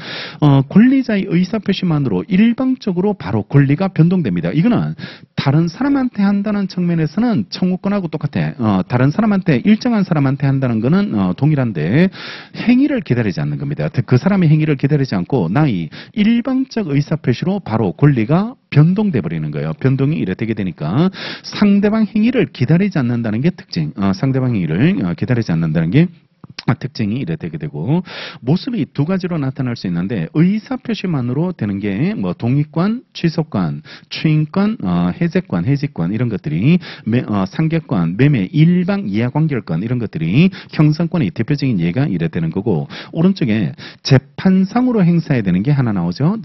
권리자의 의사표시만으로 일방적으로 바로 권리가 변동됩니다. 이거는 다른 사람한테 한다는 측면에서는 청구권하고 똑같아. 다른 사람한테, 일정한 사람한테 한다는 거는 동일한데 행위를 기다리지 않는 겁니다. 그 사람의 행위를 기다리지 않고 나의 일방적 의사표시로 바로 권리가 변동돼 버리는 거예요. 변동이 이래 되게 되니까 상대방 행위를 기다리지 않는다는 게 특징. 상대방 행위를 기다리지 않는다는 게 특징이 이래 되게 되고, 모습이 두 가지로 나타날 수 있는데 의사표시만으로 되는 게 뭐 동의권, 취소권, 추인권, 해제권, 해지권 이런 것들이 상계권, 매매, 일방 이하관계권 이런 것들이 형성권의 대표적인 예가 이래 되는 거고, 오른쪽에 재판상으로 행사해야 되는 게 하나 나오죠.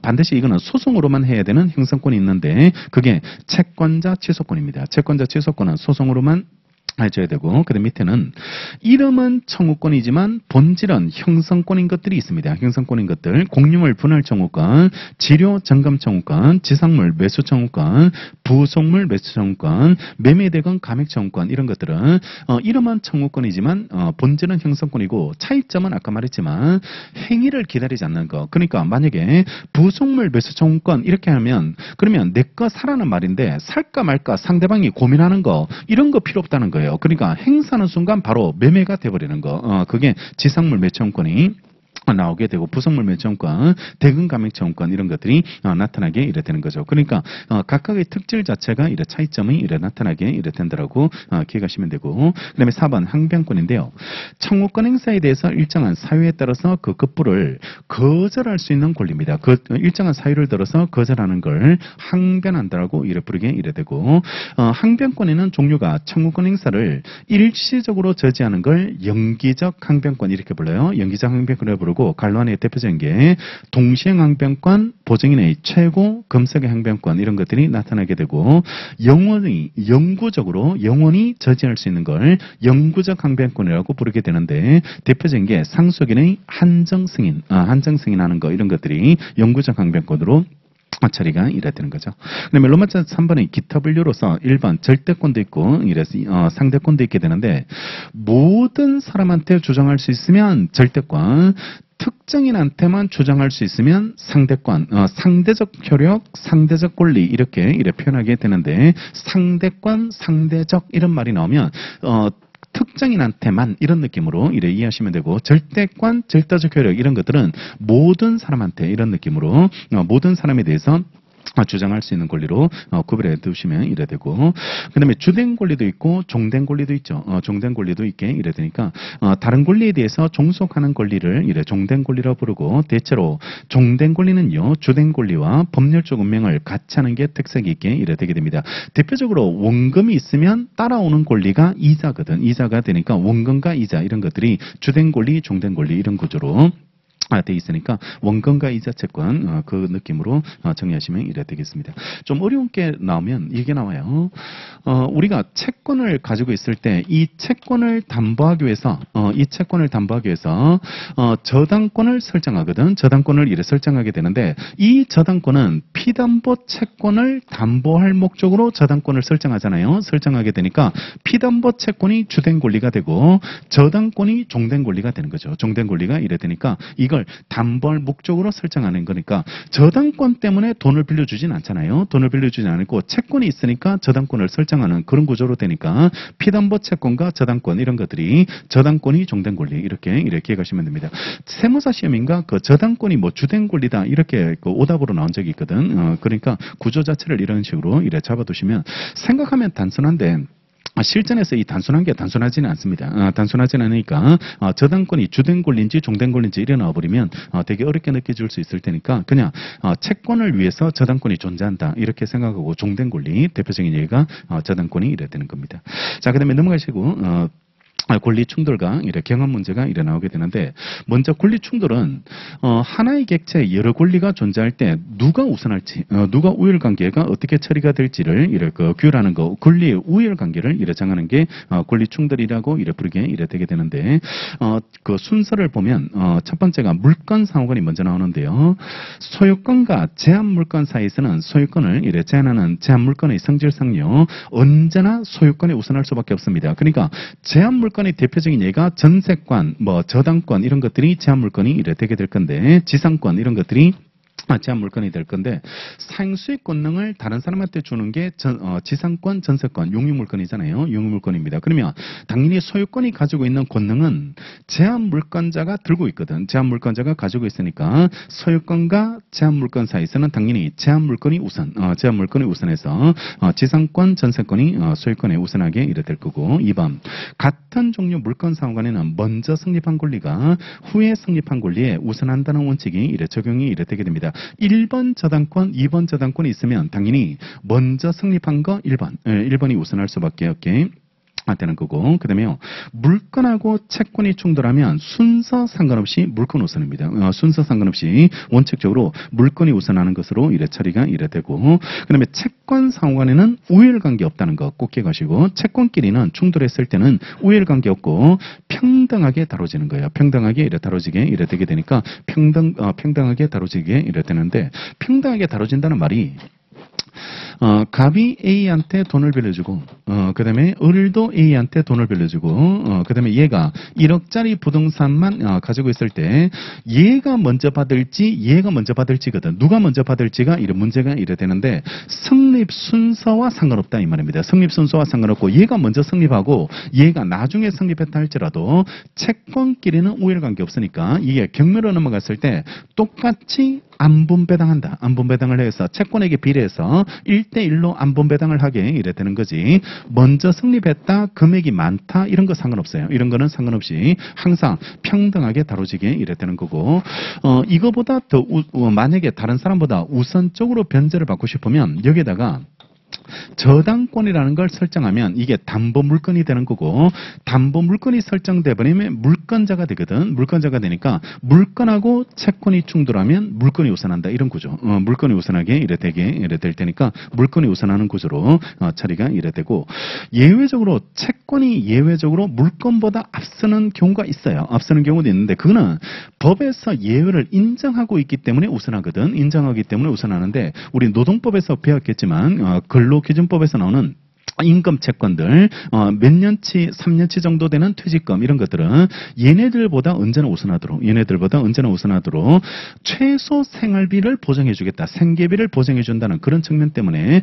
반드시 이거는 소송으로만 해야 되는 형성권이 있는데 그게 채권자 취소권입니다. 채권자 취소권은 소송으로만 해줘야 되고, 그 다음 밑에는 이름은 청구권이지만 본질은 형성권인 것들이 있습니다. 형성권인 것들, 공유물 분할 청구권, 지료 점검 청구권, 지상물 매수 청구권, 부속물 매수 청구권, 매매대금 감액 청구권 이런 것들은 이름은 청구권이지만 본질은 형성권이고, 차이점은 아까 말했지만 행위를 기다리지 않는 거. 그러니까 만약에 부속물 매수 청구권 이렇게 하면 그러면 내 거 사라는 말인데 살까 말까 상대방이 고민하는 거, 이런 거 필요 없다는 거예요. 그러니까 행사하는 순간 바로 매매가 돼버리는 거. 그게 지상물 매청권이 나오게 되고, 부속물 매청권, 대금 감액 청구권 이런 것들이 나타나게 이래 되는 거죠. 그러니까 각각의 특질 자체가 이래 차이점이 이래 나타나게 이래 된다라고 기억하시면 되고, 그다음에 4번 항변권인데요. 청구권 행사에 대해서 일정한 사유에 따라서 그 급부를 거절할 수 있는 권리입니다. 그 일정한 사유를 들어서 거절하는 걸 항변한다라고 이래 부르게 이래 되고, 항변권에는 종류가 청구권 행사를 일시적으로 저지하는 걸 영기적 항변권 이렇게 불러요. 영기적 항변권을 부르고, 관로 안에 대표적인 게 동시행 항변권, 보증인의 최고, 금속의 항변권 이런 것들이 나타나게 되고, 영원히 저지할 수 있는 걸 영구적 항변권이라고 부르게 되는데, 대표적인 게 상속인의 한정승인, 한정승인하는 거 이런 것들이 영구적 항변권으로 처리가 이래 되는 거죠. 그다음에 로마자 3번의 기타 분류로서 1번 절대권도 있고 이래서 상대권도 있게 되는데, 모든 사람한테 주장할 수 있으면 절대권, 특정인한테만 주장할 수 있으면 상대권, 상대적 효력, 상대적 권리 이렇게 표현하게 되는데, 상대권, 상대적 이런 말이 나오면 특정인한테만 이런 느낌으로 이래 이해하시면 되고, 절대권, 절대적 효력 이런 것들은 모든 사람한테 이런 느낌으로 모든 사람에 대해서 주장할 수 있는 권리로 구별해 두시면 이래 되고, 그 다음에 주된 권리도 있고 종된 권리도 있죠. 종된 권리도 있게 이래 되니까 다른 권리에 대해서 종속하는 권리를 이래 종된 권리라고 부르고, 대체로 종된 권리는요 주된 권리와 법률적 운명을 같이 하는 게 특색이 있게 이래 되게 됩니다. 대표적으로 원금이 있으면 따라오는 권리가 이자거든. 이자가 되니까 원금과 이자 이런 것들이 주된 권리, 종된 권리 이런 구조로 돼 있으니까 원금과 이자 채권 그 느낌으로 정리하시면 이래 되겠습니다. 좀 어려운 게 나오면 이게 나와요. 우리가 채권을 가지고 있을 때 이 채권을 담보하기 위해서 저당권을 설정하거든. 저당권을 이래 설정하게 되는데, 이 저당권은 피담보 채권을 담보할 목적으로 저당권을 설정하잖아요. 설정하게 되니까 피담보 채권이 주된 권리가 되고 저당권이 종된 권리가 되는 거죠. 종된 권리가 이래 되니까 이걸 담보할 목적으로 설정하는 거니까, 저당권 때문에 돈을 빌려주진 않잖아요. 돈을 빌려주지 않고 채권이 있으니까 저당권을 설정하는 그런 구조로 되니까 피담보 채권과 저당권 이런 것들이 저당권이 종된 권리 이렇게 기억하시면 됩니다. 세무사 시험인가 그 저당권이 뭐 주된 권리다 이렇게 그 오답으로 나온 적이 있거든. 그러니까 구조 자체를 이런 식으로 이래 잡아두시면, 생각하면 단순한데 실전에서 이 단순한 게 단순하지는 않습니다. 단순하지는 않으니까 저당권이 주된 권리인지 종된 권리인지 이래 나와버리면 되게 어렵게 느껴질 수 있을 테니까, 그냥 채권을 위해서 저당권이 존재한다 이렇게 생각하고, 종된 권리 대표적인 예가 저당권이 이래 되는 겁니다. 자, 그 다음에 넘어가시고 권리 충돌과 경합 문제가 나오게 되는데, 먼저 권리 충돌은 하나의 객체에 여러 권리가 존재할 때 누가 우선할지, 누가 우열 관계가 어떻게 처리가 될지를 규율하는 거, 권리의 우열 관계를 정하는 게 권리 충돌이라고 부르게 되게 되는데, 그 순서를 보면 첫 번째가 물권 상호간이 먼저 나오는데요. 소유권과 제한 물권 사이에서는 소유권을 제한하는 제한 물권의 성질상요, 언제나 소유권이 우선할 수밖에 없습니다. 그러니까 제한 물권의 대표적인 예가 전세권, 저당권 이런 것들이 제한 물권이 되게 될 건데, 지상권 이런 것들이 제한 물권이 될 건데, 사용수익 권능을 다른 사람한테 주는 게 지상권, 전세권, 용유물권이잖아요. 용유물권입니다. 그러면 당연히 소유권이 가지고 있는 권능은 제한 물권자가 들고 있거든. 제한 물권자가 가지고 있으니까 소유권과 제한 물권 사이에서는 당연히 제한 물권이 우선해서 지상권, 전세권이 소유권에 우선하게 될 거고, 2번 같은 종류 물권 상호간에는 먼저 성립한 권리가 후에 성립한 권리에 우선한다는 원칙이 적용이 되게 됩니다. 1번 저당권, 2번 저당권이 있으면 당연히 먼저 성립한 거 1번이 우선할 수밖에 없게 되는 거고, 그 다음에 물권하고 채권이 충돌하면 순서 상관없이 물권 우선입니다. 순서 상관없이 원칙적으로 물권이 우선하는 것으로 처리가 되고, 그 다음에 채권 상호간에는 우열관계 없다는 거 꼭 기억하시고, 채권끼리는 충돌했을 때는 우열관계 없고 평등하게 다뤄지는 거예요. 평등하게 다뤄지게 되게 되니까 평등하게 다뤄지게 되는데, 평등하게 다뤄진다는 말이 갑이 A한테 돈을 빌려주고, 그 다음에 을도 A한테 돈을 빌려주고, 그 다음에 얘가 1억짜리 부동산만 가지고 있을 때 얘가 먼저 받을지거든. 누가 먼저 받을지가 이런 문제가 되는데, 성립 순서와 상관없다 이 말입니다. 성립 순서와 상관없고, 얘가 먼저 성립하고 얘가 나중에 성립했다 할지라도 채권끼리는 우열관계 없으니까 이게 경매로 넘어갔을 때 똑같이 안분배당한다. 안분배당을 해서 채권에게 비례해서 1대1로 안분배당을 하게 되는 거지. 먼저 성립했다, 금액이 많다, 이런 거 상관없어요. 이런 거는 상관없이 항상 평등하게 다뤄지게 되는 거고, 이거보다 더 만약에 다른 사람보다 우선적으로 변제를 받고 싶으면 여기에다가 저당권이라는 걸 설정하면 이게 담보물권이 되는 거고, 담보물권이 설정돼 버리면 물권자가 되거든. 물권자가 되니까 물권하고 채권이 충돌하면 물권이 우선한다, 이런 구조. 물권이 우선하게 되게 될 테니까 물권이 우선하는 구조로 처리가 되고, 예외적으로 채권이 물권보다 앞서는 경우가 있어요. 앞서는 경우도 있는데, 그거는 법에서 예외를 인정하고 있기 때문에 우선하거든. 인정하기 때문에 우선하는데, 우리 노동법에서 배웠겠지만 근로기준법에서 나오는 임금 채권들, 몇 년치, 3년치 정도 되는 퇴직금, 이런 것들은 얘네들보다 언제나 우선하도록 최소 생활비를 보장해주겠다, 생계비를 보장해준다는 그런 측면 때문에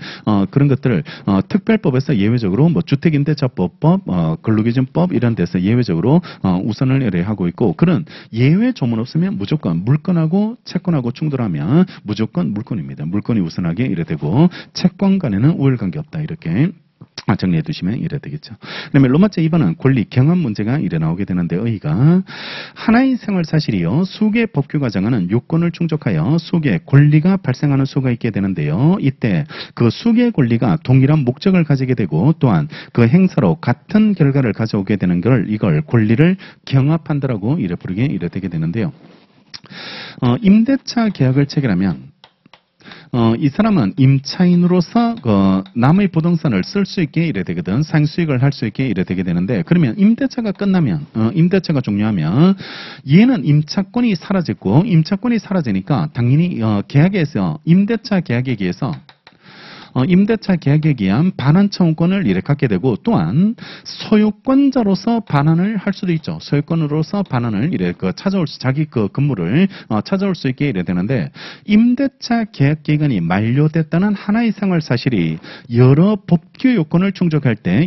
그런 것들을 특별법에서 예외적으로 주택임대차법법, 근로기준법 이런 데서 예외적으로 우선을 하고 있고, 그런 예외 조문 없으면 무조건 물권하고 채권하고 충돌하면 무조건 물권입니다. 물권이 우선하게 되고, 채권 간에는 우열관계 없다, 이렇게 정리해 두시면 되겠죠. 그다음에 로마자 2번은 권리 경합 문제가 나오게 되는데, 의의가 하나의 생활 사실이요 수개의 법규가 정하는 요건을 충족하여 수개의 권리가 발생하는 수가 있게 되는데요. 이때 그 수개의 권리가 동일한 목적을 가지게 되고, 또한 그 행사로 같은 결과를 가져오게 되는 이걸 권리를 경합한다라고 부르게 되게 되는데요. 임대차 계약을 체결하면 이 사람은 임차인으로서 남의 부동산을 쓸 수 있게 되거든. 상수익을 할 수 있게 되게 되는데, 그러면 임대차가 끝나면, 임대차가 종료하면 얘는 임차권이 사라지니까 당연히 계약에서 임대차 계약에 의해서 임대차 계약에 의한 반환 청구권을 갖게 되고, 또한 소유권자로서 반환을 할 수도 있죠. 소유권으로서 반환을 찾아올 수, 자기 건물을 찾아올 수 있게 되는데, 임대차 계약 기간이 만료됐다는 하나의 생활 사실이 여러 법규 요건을 충족할 때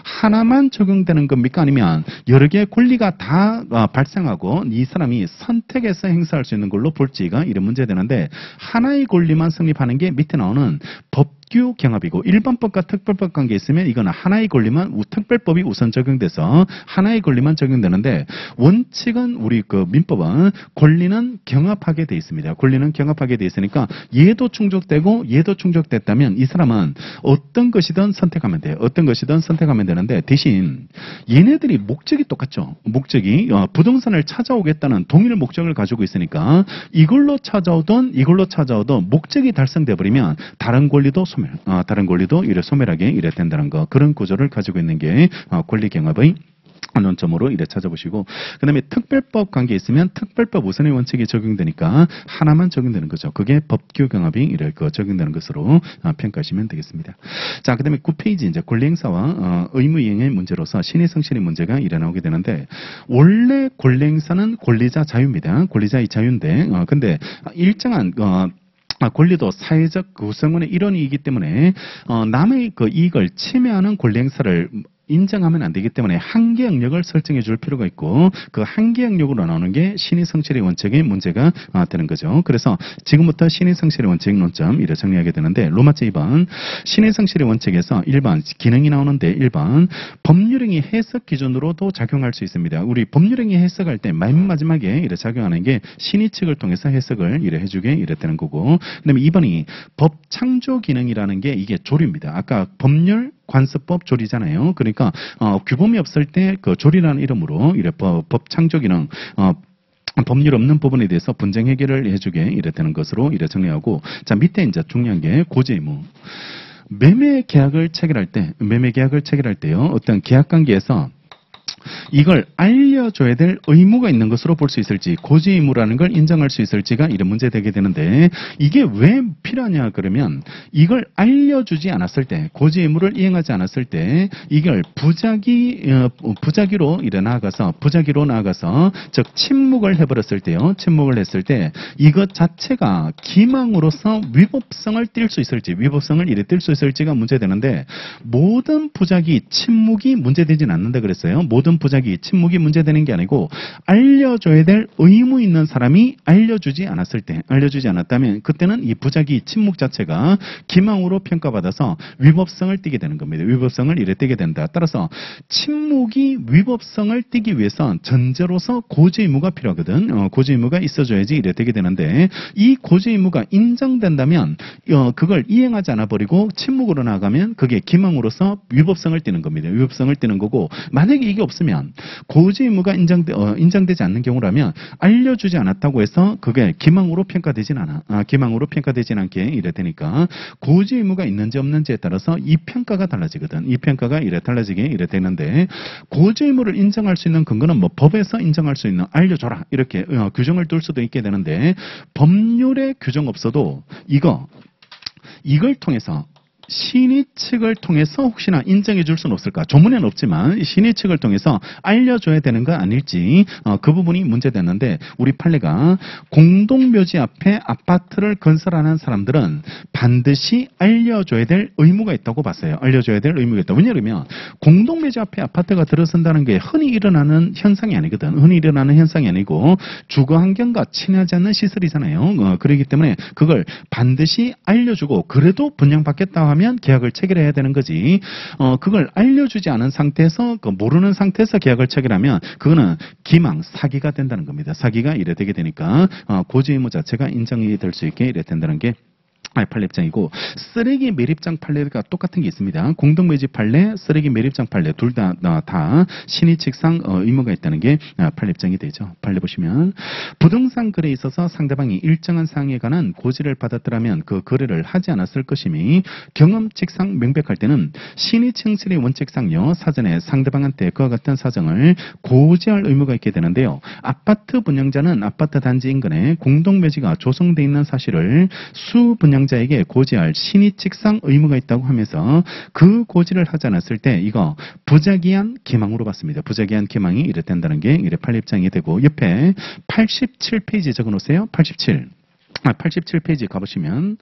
하나만 적용되는 겁니까? 아니면 여러 개의 권리가 다 발생하고 이 사람이 선택해서 행사할 수 있는 걸로 볼지가 이런 문제 되는데, 하나의 권리만 성립하는 게 밑에 나오는 법규 법규 경합이고 일반법과 특별법 관계 있으면 이거는 하나의 권리만 특별법이 우선 적용돼서 하나의 권리만 적용되는데 원칙은 우리 그 민법은 권리는 경합하게 돼 있습니다. 권리는 경합하게 돼 있으니까 얘도 충족되고 얘도 충족됐다면 이 사람은 어떤 것이든 선택하면 돼요. 어떤 것이든 선택하면 되는데 대신 얘네들이 목적이 똑같죠. 목적이 부동산을 찾아오겠다는 동일 목적을 가지고 있으니까 이걸로 찾아오던 목적이 달성돼 버리면 다른 권리도 이래 소멸하게 이래 된다는 거. 그런 구조를 가지고 있는 게 권리 경합의 논점으로 이래 찾아보시고, 그 다음에 특별법 관계 있으면 특별법 우선의 원칙이 적용되니까 하나만 적용되는 거죠. 그게 법규 경합이 이래 적용되는 것으로 평가하시면 되겠습니다. 자, 그 다음에 9페이지 이제 권리행사와 의무 이행의 문제로서 신의 성실의 문제가 이래 나오게 되는데, 원래 권리행사는 권리자 자유입니다. 권리자의 자유인데, 근데 일정한 권리도 사회적 구성원의 일원이기 때문에 남의 그 이익을 침해하는 권리 행사를 인정하면 안 되기 때문에 한계 영역을 설정해 줄 필요가 있고, 그 한계 영역으로 나오는 게 신의 성실의 원칙의 문제가 되는 거죠. 그래서 지금부터 신의 성실의 원칙 논점 이렇게 정리하게 되는데, 로마제 2번 신의 성실의 원칙에서 1번 기능이 나오는데 1번 법률행위 해석 기준으로도 작용할 수 있습니다. 우리 법률행위 해석할 때 맨 마지막에 이렇게 작용하는 게 신의 측을 통해서 해석을 이래 해주게 이래 되는 거고, 그다음에 2번이 법 창조 기능이라는 게 이게 조리입니다. 아까 법률 관습법 조리잖아요. 그러니까 규범이 없을 때 그 조리라는 이름으로 이래 법 창조 기능 법률 없는 부분에 대해서 분쟁 해결을 해주게 이래 되는 것으로 이래 정리하고, 자 밑에 이제 중요한 게 고지 의무. 매매 계약을 체결할 때요. 어떤 계약 관계에서 이걸 알려줘야 될 의무가 있는 것으로 볼 수 있을지, 고지 의무라는 걸 인정할 수 있을지가 이런 문제되게 되는데, 이게 왜 필요하냐 그러면 이걸 알려주지 않았을 때, 고지 의무를 이행하지 않았을 때 이걸 부작위로 나아가서 즉 침묵을 해버렸을 때요. 침묵을 했을 때 이것 자체가 기망으로서 위법성을 띌 수 있을지, 위법성을 이래 띌 수 있을지가 문제되는데, 모든 부작위 침묵이 문제되진 않는다 그랬어요. 모든 부작위 침묵이 문제되는 게 아니고 알려줘야 될 의무 있는 사람이 알려주지 않았다면 그때는 이 부작위 침묵 자체가 기망으로 평가받아서 위법성을 띠게 되는 겁니다. 위법성을 이래 띠게 된다. 따라서 침묵이 위법성을 띠기 위해선 전제로서 고지 의무가 필요하거든. 고지 의무가 있어줘야지 이래 되게 되는데, 이 고지 의무가 인정된다면 그걸 이행하지 않아 버리고 침묵으로 나가면 그게 기망으로서 위법성을 띠는 겁니다. 위법성을 띠는 거고, 만약에 이게 없으면 고지 의무가 인정되지 않는 경우라면 알려주지 않았다고 해서 그게 기망으로 평가되진 않게 이래 되니까 고지 의무가 있는지 없는지에 따라서 이 평가가 달라지거든. 이 평가가 이래 달라지게 이래 되는데, 고지 의무를 인정할 수 있는 근거는 뭐 법에서 인정할 수 있는 알려줘라 이렇게 규정을 둘 수도 있게 되는데, 법률에 규정 없어도 이걸 통해서 신의 측을 통해서 혹시나 인정해 줄 수는 없을까? 조문에는 없지만 신의 측을 통해서 알려줘야 되는 거 아닐지, 그 부분이 문제됐는데, 우리 판례가 공동묘지 앞에 아파트를 건설하는 사람들은 반드시 알려줘야 될 의무가 있다고 봤어요. 알려줘야 될 의무가 있다. 왜냐하면 공동묘지 앞에 아파트가 들어선다는 게 흔히 일어나는 현상이 아니거든. 흔히 일어나는 현상이 아니고 주거 환경과 친하지 않는 시설이잖아요. 그렇기 때문에 그걸 반드시 알려주고, 그래도 분양받겠다 하면 계약을 체결해야 되는 거지. 그걸 알려주지 않은 상태에서, 모르는 상태에서 계약을 체결하면 그거는 기망, 사기가 된다는 겁니다. 사기가 이래 되게 되니까 고지 의무 자체가 인정이 될 수 있게 이래 된다는 게 판례 입장이고, 쓰레기 매립장 판례가 똑같은 게 있습니다. 공동묘지 판례, 쓰레기 매립장 판례 둘 다 신의 측상 의무가 있다는 게 판례 입장이 되죠. 판례 보시면 부동산 거래에 있어서 상대방이 일정한 사항에 관한 고지를 받았더라면 그 거래를 하지 않았을 것임이 경험 측상 명백할 때는 신의 청실의 원칙상요 사전에 상대방한테 그와 같은 사정을 고지할 의무가 있게 되는데요. 아파트 분양자는 아파트 단지 인근에 공동묘지가 조성되어 있는 사실을 수분양자에게 고지할 신의 측상 의무가 있다고 하면서 그 고지를 하지 않았을 때 이거 부작위한 기망으로 봤습니다. 부작위한 기망이 이래 된다는 게 이래 판례입장이 되고, 옆에 87페이지 적어놓으세요. 87페이지 가보시면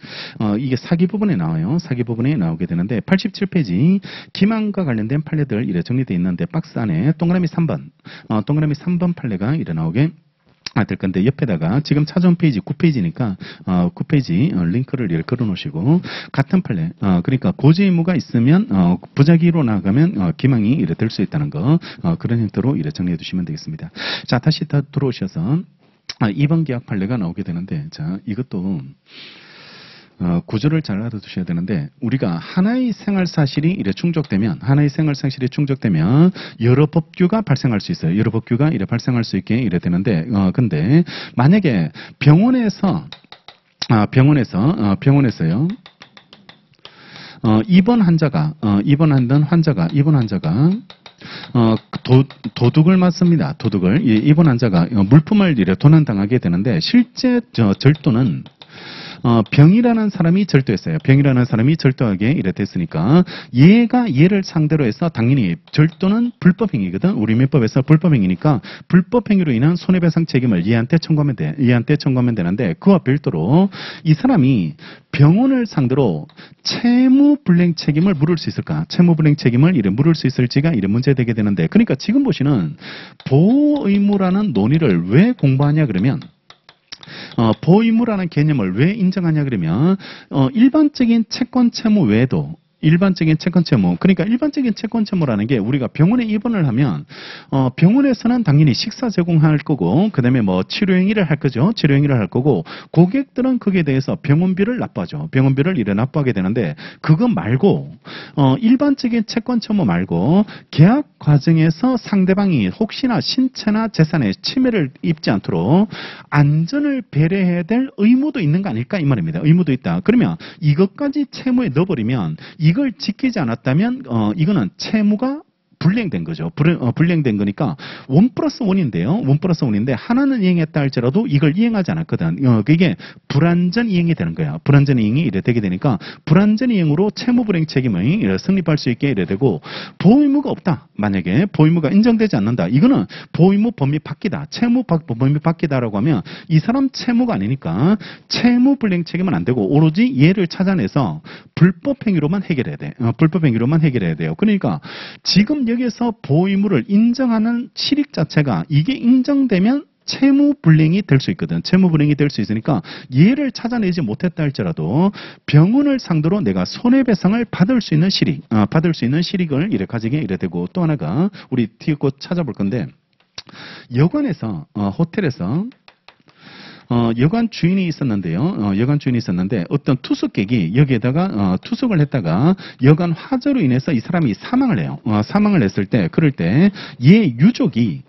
이게 사기 부분에 나와요. 사기 부분에 나오게 되는데, 87페이지 기망과 관련된 판례들 이래 정리되어 있는데, 박스 안에 동그라미 3번 판례가 이래 나오게 될 건데 옆에다가 지금 찾아온 페이지 9페이지니까 9페이지 링크를 이렇게 걸어 놓으시고 같은 판례 그러니까 고지 의무가 있으면 부작위로 나가면 기망이 이래 될 수 있다는 거 그런 형태로 이래 정리해 두시면 되겠습니다. 자 다시 다 들어오셔서 2번 계약 판례가 나오게 되는데 자 이것도 구조를 잘 알아두셔야 되는데 우리가 하나의 생활 사실이 이래 충족되면 여러 법규가 발생할 수 있어요. 여러 법규가 이래 발생할 수 있게 이래 되는데 근데 만약에 병원에서요. 입원 환자가 도둑을 맞습니다. 도둑을 입원 환자가 물품을 이래 도난당하게 되는데 실제 절도는 병이라는 사람이 절도했어요. 병이라는 사람이 절도하게 이래 됐으니까 얘를 상대로 해서 당연히 절도는 불법행위거든. 우리 민법에서 불법행위니까 불법행위로 인한 손해배상 책임을 얘한테 청구하면 되는데 그와 별도로 이 사람이 병원을 상대로 채무불이행 책임을 물을 수 있을까? 채무불이행 책임을 이래 물을 수 있을지가 이래 문제되게 되는데 그러니까 지금 보시는 보호의무라는 논의를 왜 공부하냐 그러면 보호의무라는 개념을 왜 인정하냐 그러면 일반적인 채권 채무 외에도 일반적인 채권 채무 그러니까 일반적인 채권 채무라는 게 우리가 병원에 입원을 하면 병원에서는 당연히 식사 제공할 거고 그다음에 뭐 치료 행위를 할 거죠. 치료 행위를 할 거고 고객들은 거기에 대해서 병원비를 납부하죠. 병원비를 이래 납부하게 되는데 그거 말고 일반적인 채권 채무 말고 계약 과정에서 상대방이 혹시나 신체나 재산에 침해를 입지 않도록 안전을 배려해야 될 의무도 있는 거 아닐까 이 말입니다. 의무도 있다. 그러면 이것까지 채무에 넣어버리면 이걸 지키지 않았다면 이거는 채무가 불이행된 거죠. 불이행된 거니까 1+1인데요. 1+1인데 하나는 이행했다 할지라도 이걸 이행하지 않았거든. 그게 불완전 이행이 되는 거야. 불완전 이행이 이래 되게 되니까 불완전 이행으로 채무불이행 책임이 이래 성립할 수 있게 이래 되고 보호의무가 없다. 만약에 보호의무가 인정되지 않는다. 이거는 보호의무 범위 바뀌다. 채무 범위 바뀌다라고 하면 이 사람 채무가 아니니까 채무불이행 책임은 안 되고 오로지 얘를 찾아내서 불법행위로만 해결해야 돼. 불법행위로만 해결해야 돼요. 그러니까 지금 여기에서 보호의무를 인정하는 실익 자체가 이게 인정되면 채무불이행이 될 수 있거든. 채무불이행이 될 수 있으니까 얘를 찾아내지 못했다 할지라도 병원을 상대로 내가 손해배상을 받을 수 있는 실익을 이래 가지게 이래 되고 또 하나가 우리 뒤에 곧 찾아볼 건데 여관에서 호텔에서 여관 주인이 있었는데요. 여관 주인이 있었는데 어떤 투숙객이 여기에다가 투숙을 했다가 여관 화재로 인해서 이 사람이 사망을 해요. 사망을 했을 때 그럴 때 얘 유족이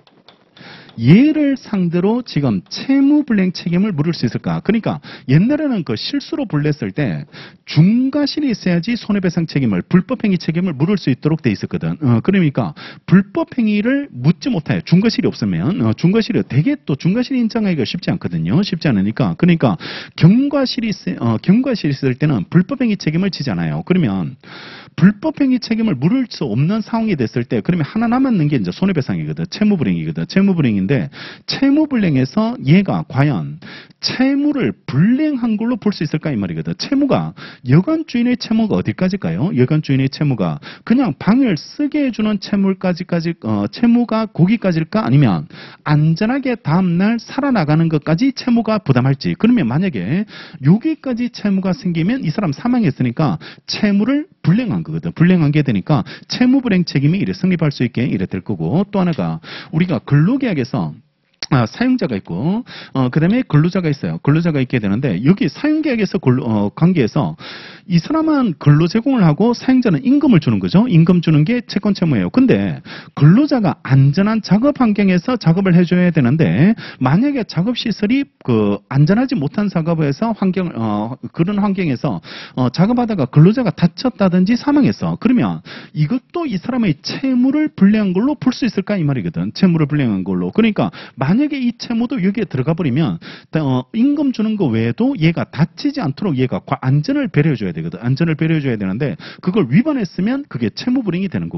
얘를 상대로 지금 채무불이행 책임을 물을 수 있을까? 그러니까 옛날에는 그 실수로 불냈을 때 중과실이 있어야지 손해배상 책임을 불법행위 책임을 물을 수 있도록 돼 있었거든. 그러니까 불법행위를 묻지 못해. 중과실이 없으면 중과실이 되게 또 중과실이 인정하기가 쉽지 않거든요. 쉽지 않으니까 그러니까 경과실이 있을 때는 불법행위 책임을 지잖아요. 그러면 불법행위 책임을 물을 수 없는 상황이 됐을 때 그러면 하나 남았는 게 이제 손해배상이거든. 채무불이행이거든. 채무불이행인데 채무불이행에서 얘가 과연 채무를 불이행한 걸로 볼 수 있을까 이 말이거든. 채무가 여관 주인의 채무가 어디까지일까요? 여관 주인의 채무가 그냥 방을 쓰게 해주는 채무가 거기까지일까? 아니면 안전하게 다음날 살아나가는 것까지 채무가 부담할지. 그러면 만약에 여기까지 채무가 생기면 이 사람 사망했으니까 채무를 불이행한 거거든. 불이행한 게 되니까 채무불이행 책임이 이래 성립할 수 있게 이래 될 거고 또 하나가 우리가 근로계약에서 사용자가 있고 그 다음에 근로자가 있어요. 근로자가 있게 되는데 여기 사용계약에서 관계에서 이 사람은 근로 제공을 하고 사용자는 임금을 주는 거죠. 임금 주는 게 채권 채무예요. 근데 근로자가 안전한 작업 환경에서 작업을 해줘야 되는데 만약에 작업 시설이 안전하지 못한 작업에서 그런 환경에서 작업하다가 근로자가 다쳤다든지 사망했어. 그러면 이것도 이 사람의 채무를 불이행한 걸로 볼 수 있을까 이 말이거든. 채무를 불이행한 걸로. 그러니까 만약에 이 채무도 여기에 들어가 버리면 임금 주는 거 외에도 얘가 다치지 않도록 얘가 안전을 배려해줘야 되거든. 안전을 배려해줘야 되는데 그걸 위반했으면 그게 채무불이행이 되는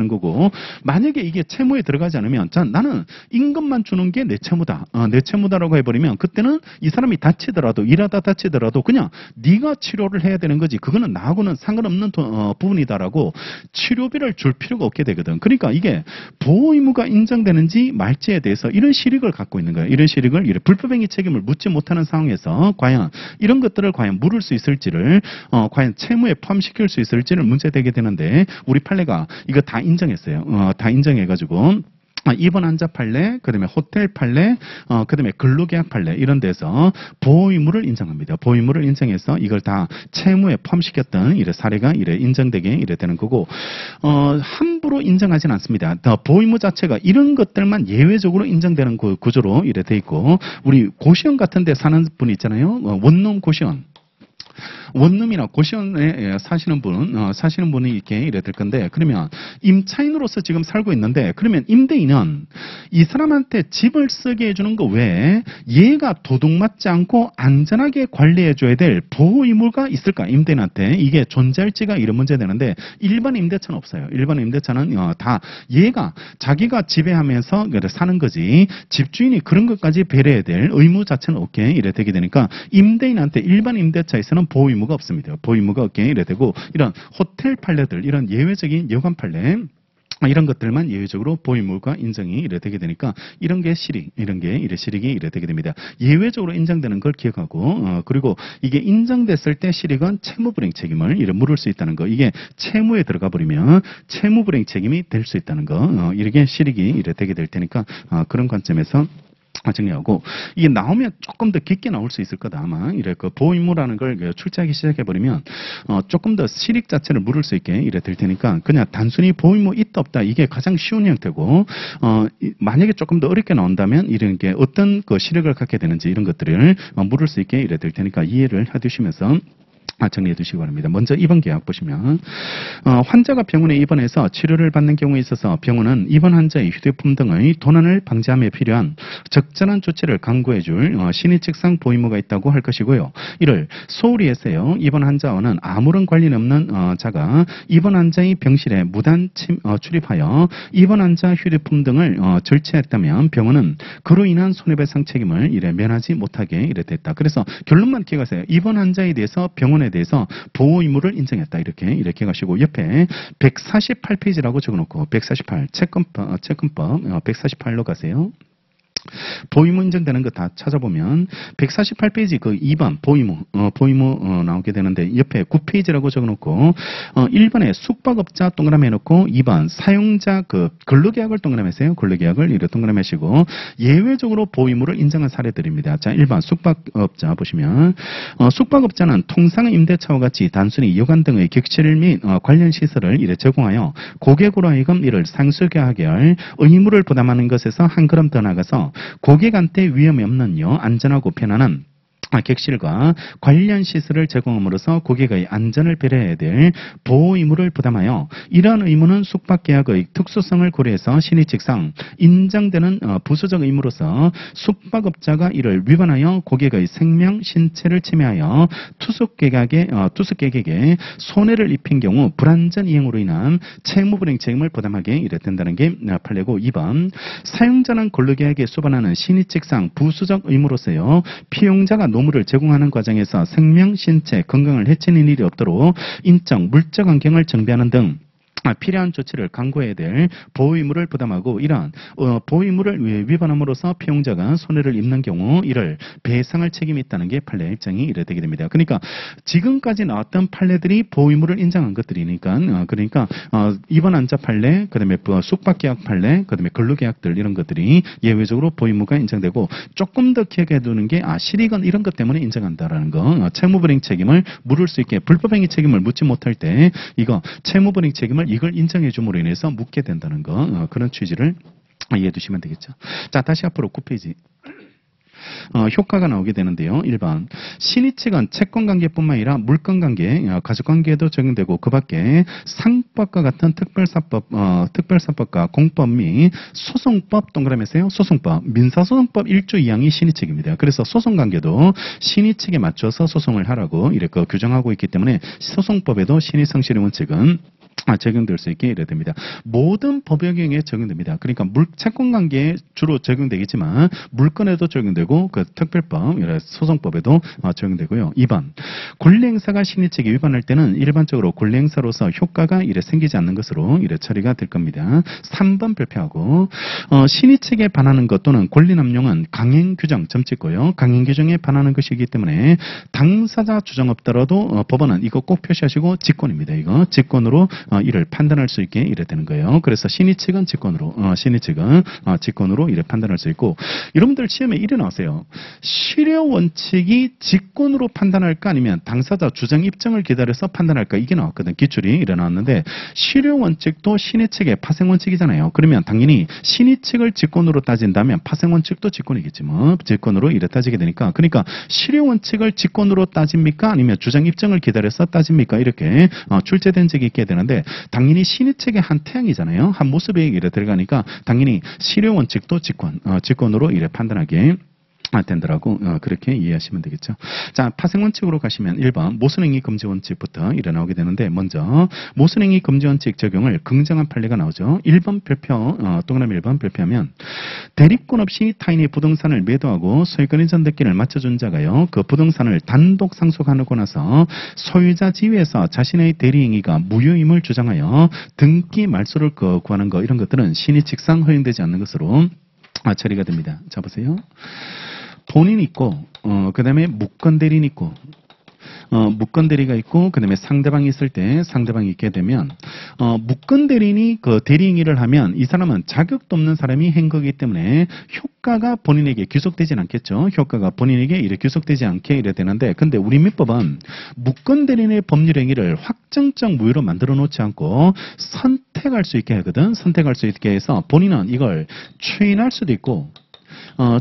거고 만약에 이게 채무에 들어가지 않으면 자 나는 임금만 주는 게 내 채무다. 내 채무다라고 해버리면 그때는 이 사람이 다치더라도 일하다 다치더라도 그냥 네가 치료를 해야 되는 거지. 그거는 나하고는 상관없는 부분이다라고 치료비를 줄 필요가 없게 되거든. 그러니까 이게 보호 의무가 인정되는지 말지에 대해서 그래서 이런 실익을 갖고 있는 거예요. 이런 실익을 불법행위 책임을 묻지 못하는 상황에서 과연 이런 것들을 과연 물을 수 있을지를 과연 채무에 포함시킬 수 있을지를 문제되게 되는데 우리 판례가 이거 다 인정했어요. 다 인정해가지고 입원 환자 판례, 그다음에 호텔 판례, 그다음에 근로계약 판례 이런 데서 보호 의무를 인정합니다. 보호 의무를 인정해서 이걸 다 채무에 포함시켰던 이래 사례가 이래 인정되게 이래 되는 거고 함부로 인정하지는 않습니다. 보호 의무 자체가 이런 것들만 예외적으로 인정되는 구조로 이래 돼 있고 우리 고시원 같은 데 사는 분 있잖아요. 원룸 고시원. 원룸이나 고시원에 사시는 분이 이렇게 이래 될 건데, 그러면 임차인으로서 지금 살고 있는데, 그러면 임대인은 이 사람한테 집을 쓰게 해주는 거 외에 얘가 도둑맞지 않고 안전하게 관리해줘야 될 보호 의무가 있을까? 임대인한테 이게 존재할지가 이런 문제 되는데, 일반 임대차는 없어요. 일반 임대차는 다 얘가 자기가 지배하면서 사는 거지, 집주인이 그런 것까지 배려해야 될 의무 자체는 없게 이래 되게 되니까 임대인한테 일반 임대차에서는 보호 의무가 없습니다. 보호 의무가 없게 이래 되고, 이런 호텔 판례들, 이런 예외적인 여관 판례 이런 것들만 예외적으로 보호 의무가 인정이 이래 되게 되니까 이런 게 실익, 이런 게 이래 실익이 이래 되게 됩니다. 예외적으로 인정되는 걸 기억하고 그리고 이게 인정됐을 때 실익은 채무불이행 책임을 이래 물을 수 있다는 거. 이게 채무에 들어가 버리면 채무불이행 책임이 될 수 있다는 거. 이렇게 실익이 이래 되게 될 테니까 그런 관점에서 정리하고, 이게 나오면 조금 더 깊게 나올 수 있을 거다 아마. 이래 그 보호 의무라는 걸 출제하기 시작해 버리면 조금 더 실익 자체를 물을 수 있게 이래 될 테니까 그냥 단순히 보호 의무 있다 없다 이게 가장 쉬운 형태고, 만약에 조금 더 어렵게 나온다면 이런 게 어떤 그 실익을 갖게 되는지 이런 것들을 물을 수 있게 이래 될 테니까 이해를 해두시면서 정리해 두시기 바랍니다. 먼저 입원 계약 보시면 환자가 병원에 입원해서 치료를 받는 경우에 있어서 병원은 입원 환자의 휴대폰 등의 도난을 방지함에 필요한 적절한 조치를 강구해 줄 신의칙상 보호 의무가 있다고 할 것이고요. 이를 소홀히 해서요, 입원 환자와는 아무런 관련 없는 자가 입원 환자의 병실에 무단 출입하여 입원 환자 휴대폰 등을 절취했다면 병원은 그로 인한 손해배상 책임을 이래 면하지 못하게 이래 됐다. 그래서 결론만 기억하세요. 입원 환자에 대해서 병원에 대해서 보호 의무를 인정했다. 이렇게 가시고, 옆에 148페이지라고 적어놓고 148 채권법 148로 가세요. 보호 의무 인정되는 거 다 찾아보면 148페이지 그 2번 보호 의무 나오게 되는데, 옆에 9페이지라고 적어놓고 1번에 숙박업자 동그라미 해놓고 2번 사용자 그 근로계약을 동그라미 했어요. 근로계약을 이렇게 동그라미 하시고 예외적으로 보호 의무를 인정한 사례들입니다. 자, 1번 숙박업자 보시면 숙박업자는 통상의 임대차와 같이 단순히 여관 등의 격실 및 관련 시설을 이래 제공하여 고객으로 하여금 이를 상수하게 할 의무를 부담하는 것에서 한 걸음 더 나가서 고객한테 위험이 없는 안전하고 편안한 객실과 관련 시설을 제공함으로써 고객의 안전을 배려해야 될 보호 의무를 부담하여 이러한 의무는 숙박계약의 특수성을 고려해서 신의칙상 인정되는 부수적 의무로서 숙박업자가 이를 위반하여 고객의 생명, 신체를 침해하여 투숙객에게 손해를 입힌 경우 불안전 이행으로 인한 채무불이행 책임을 부담하게 이래 된다는 게 판례고, 2번 사용자는 근로계약에 수반하는 신의칙상 부수적 의무로서요, 피용자가 노무를 제공하는 과정에서 생명, 신체, 건강을 해치는 일이 없도록 인적, 물적 환경을 정비하는 등 필요한 조치를 강구해야 될 보호 의무를 부담하고, 이러한 보호 의무를 위반함으로써 피용자가 손해를 입는 경우 이를 배상할 책임이 있다는 게 판례 입장이 이래 되게 됩니다. 그러니까 지금까지 나왔던 판례들이 보호 의무를 인정한 것들이니까 그러니까 입원 환자 판례, 그다음에 숙박계약 판례, 그다음에 근로계약들 이런 것들이 예외적으로 보호 의무가 인정되고, 조금 더 기억해 두는 게 실익은 이런 것 때문에 인정한다라는 거. 채무불이행 책임을 물을 수 있게 불법행위 책임을 묻지 못할 때 이거 채무불이행 책임을 이걸 인정해 줌으로 인해서 묻게 된다는 거, 그런 취지를 이해해 두시면 되겠죠. 자, 다시 앞으로 9페이지. 효과가 나오게 되는데요. 1번 신의칙은 채권관계뿐만 아니라 물권관계, 가족관계에도 적용되고 그 밖에 상법과 같은 특별사법과 공법 및 소송법 동그라미에서요. 소송법, 민사소송법 1조 2항이 신의칙입니다. 그래서 소송관계도 신의칙에 맞춰서 소송을 하라고 이렇게 규정하고 있기 때문에 소송법에도 신의성실의 원칙은 적용될 수 있게 이래 됩니다. 모든 법역행위에 적용됩니다. 그러니까 채권관계에 주로 적용되겠지만 물건에도 적용되고 그 특별법, 소송법에도 적용되고요. 2번 권리행사가 신의책에 위반할 때는 일반적으로 권리행사로서 효과가 생기지 않는 것으로 처리가 될 겁니다. 3번 발표하고 신의책에 반하는 것 또는 권리남용은 강행규정 점찍고요. 강행규정에 반하는 것이기 때문에 당사자 주장 없더라도 법원은 이거 꼭 표시하시고 직권입니다. 이거 직권으로 이를 판단할 수 있게 이래 되는 거예요. 그래서 신의 측은 직권으로, 직권으로 이래 판단할 수 있고, 여러분들 시험에 이래 나왔어요. 실효 원칙이 직권으로 판단할까 아니면 당사자 주장 입증을 기다려서 판단할까 이게 나왔거든. 기출이 이래 나왔는데 실효 원칙도 신의 측의 파생 원칙이잖아요. 그러면 당연히 신의 측을 직권으로 따진다면 파생 원칙도 직권이겠지 뭐. 직권으로 이래 따지게 되니까 그러니까 실효 원칙을 직권으로 따집니까 아니면 주장 입증을 기다려서 따집니까 이렇게 출제된 적이 있게 되는데 당연히 신의책의 한 태양이잖아요. 한 모습에 이래 들어가니까 당연히 실효 원칙도 직권으로 이래 판단하게 된다라고 그렇게 이해하시면 되겠죠. 자, 파생 원칙으로 가시면 1번 모순행위 금지 원칙부터 이래 나오게 되는데 먼저 모순행위 금지 원칙 적용을 긍정한 판례가 나오죠. 1번 별표 동그라미 1번 별표하면 대리권 없이 타인의 부동산을 매도하고 소유권의 전등기를 맞춰준 자가요. 그 부동산을 단독 상속하고 나서 소유자 지위에서 자신의 대리행위가 무효임을 주장하여 등기 말소를 구하는 거 이런 것들은 신의칙상 허용되지 않는 것으로 처리가 됩니다. 자 보세요. 본인 있고 그 다음에 무권대리인 있고 무권대리가 있고 그 다음에 상대방이 있을 때 상대방이 있게 되면 무권대리인이 그 대리행위를 하면 이 사람은 자격도 없는 사람이 한 거기 때문에 효과가 본인에게 귀속되진 않겠죠. 효과가 본인에게 이래 귀속되지 않게 이래 되는데 근데 우리 민법은 무권대리인의 법률행위를 확정적 무효로 만들어 놓지 않고 선택할 수 있게 하거든. 선택할 수 있게 해서 본인은 이걸 추인할 수도 있고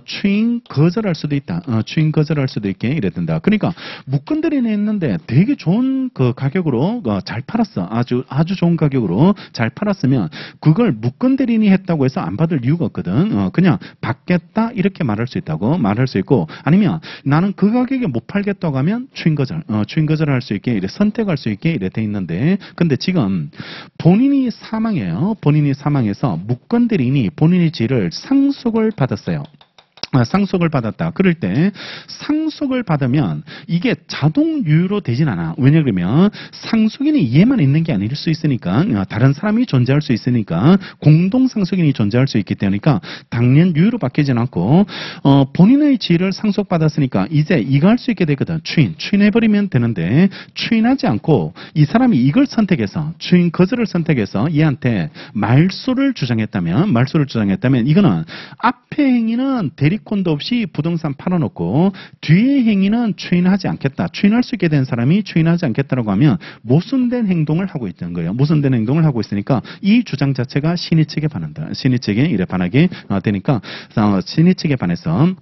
추인 거절할 수도 있다. 추인 거절할 수도 있게 이래 된다. 그러니까 무권대리인이 했는데 되게 좋은 그 가격으로 잘 팔았어. 아주 좋은 가격으로 잘 팔았으면 그걸 무권대리인이 했다고 해서 안 받을 이유가 없거든. 그냥 받겠다 이렇게 말할 수 있다고 말할 수 있고 아니면 나는 그 가격에 못 팔겠다고 하면 추인 거절할 수 있게 이래 선택할 수 있게 이래 돼 있는데 근데 지금 본인이 사망해요. 본인이 사망해서 무권대리인이 본인의 지위를 상속을 받았어요. 상속을 받았다. 그럴 때 상속을 받으면 이게 자동 유효로 되진 않아. 왜냐 그러면 상속인이 얘만 있는 게 아닐 수 있으니까 다른 사람이 존재할 수 있으니까 공동 상속인이 존재할 수 있기 때문에 당연 유효로 바뀌진 않고 본인의 지위를 상속받았으니까 이제 이거 할 수 있게 되거든. 추인해버리면 되는데 추인하지 않고 이 사람이 이걸 선택해서 추인 거절을 선택해서 얘한테 말소를 주장했다면 이거는 앞에 행위는 대리권도 없이 부동산 팔아놓고 뒤의 행위는 추인하지 않겠다. 추인할 수 있게 된 사람이 추인하지 않겠다라고 하면 모순된 행동을 하고 있다는 거예요. 모순된 행동을 하고 있으니까 이 주장 자체가 신의측에 반한다. 신의측에 이래 반하게 되니까 신의측에 반해서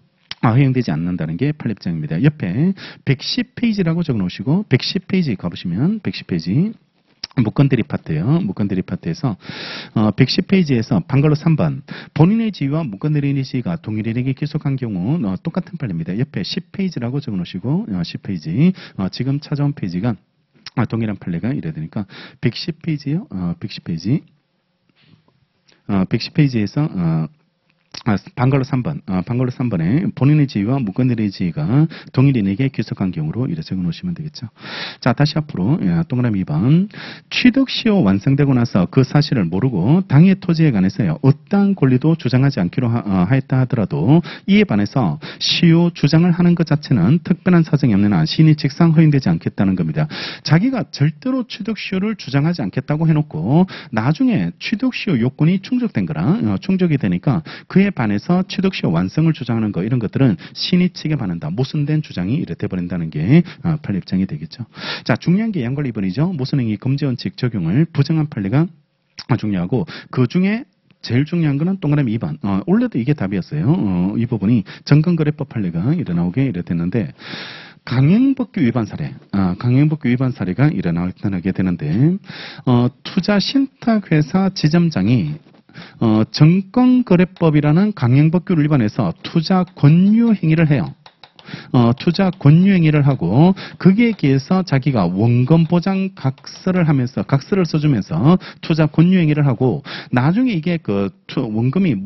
허용되지 않는다는 게 판례입장입니다. 옆에 110페이지라고 적어놓으시고 110페이지 가보시면 110페이지 무권대리 파트예요. 무권대리 파트에서 110페이지에서 방글로 3번 본인의 지위와 무권대리인의 지위가 동일인에게 귀속한 경우 똑같은 판례입니다. 옆에 10페이지라고 적어놓으시고 10페이지 지금 찾아온 페이지가 동일한 판례가 이래야 되니까 110페이지요. 110페이지 110페이지에서 방글로 3번, 방글로 3번에 본인의 지위와 무권대리의 지위가 동일인에게 귀속한 경우로 이렇게 적어놓으시면 되겠죠. 자, 다시 앞으로 동그라미 2번 취득시효 완성되고 나서 그 사실을 모르고 당의 토지에 관해서요 어떠한 권리도 주장하지 않기로 하였다 하더라도 이에 반해서 시효 주장을 하는 것 자체는 특별한 사정이 없는 한 신의칙상 허용되지 않겠다는 겁니다. 자기가 절대로 취득시효를 주장하지 않겠다고 해놓고 나중에 취득시효 요건이 충족된 거라 충족이 되니까 그에 반해서 취득시효 완성을 주장하는 거 이런 것들은 신의측에 반한다. 모순된 주장이 이렇게 버린다는 게 판례 입장이 되겠죠. 자, 중요한 게 양권 2번이죠. 모순행위 금지원칙 적용을 부정한 판례가 중요하고 그 중에 제일 중요한 거는 동그라미 2번. 원래도 이게 답이었어요. 이 부분이 정권거래법 판례가 나오게 됐는데 강행법규 위반 사례, 강행법규 위반 사례가 나타나게 되는데 투자신탁회사 지점장이 정권거래법이라는 강행법규를 위반해서 투자 권유 행위를 해요. 투자 권유행위를 하고 거기에 기해서 자기가 원금 보장 각서를 하면서 각서를 써주면서 투자 권유행위를 하고 나중에 이게 그 원금이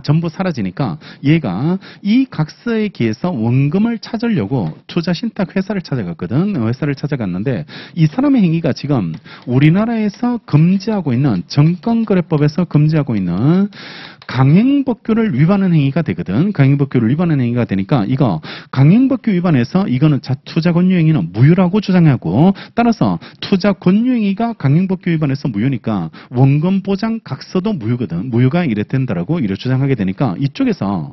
전부 사라지니까 얘가 이 각서에 기해서 원금을 찾으려고 투자 신탁 회사를 찾아갔거든. 회사를 찾아갔는데 이 사람의 행위가 지금 우리나라에서 금지하고 있는 증권거래법에서 금지하고 있는 강행법규를 위반하는 행위가 되거든. 강행법규를 위반하는 행위가 되니까 이거 강행법규 위반해서 이거는 투자 권유행위는 무효라고 주장하고 따라서 투자 권유행위가 강행법규 위반해서 무효니까 원금 보장 각서도 무효거든. 무효가 이래 된다라고 이래 주장하게 되니까 이쪽에서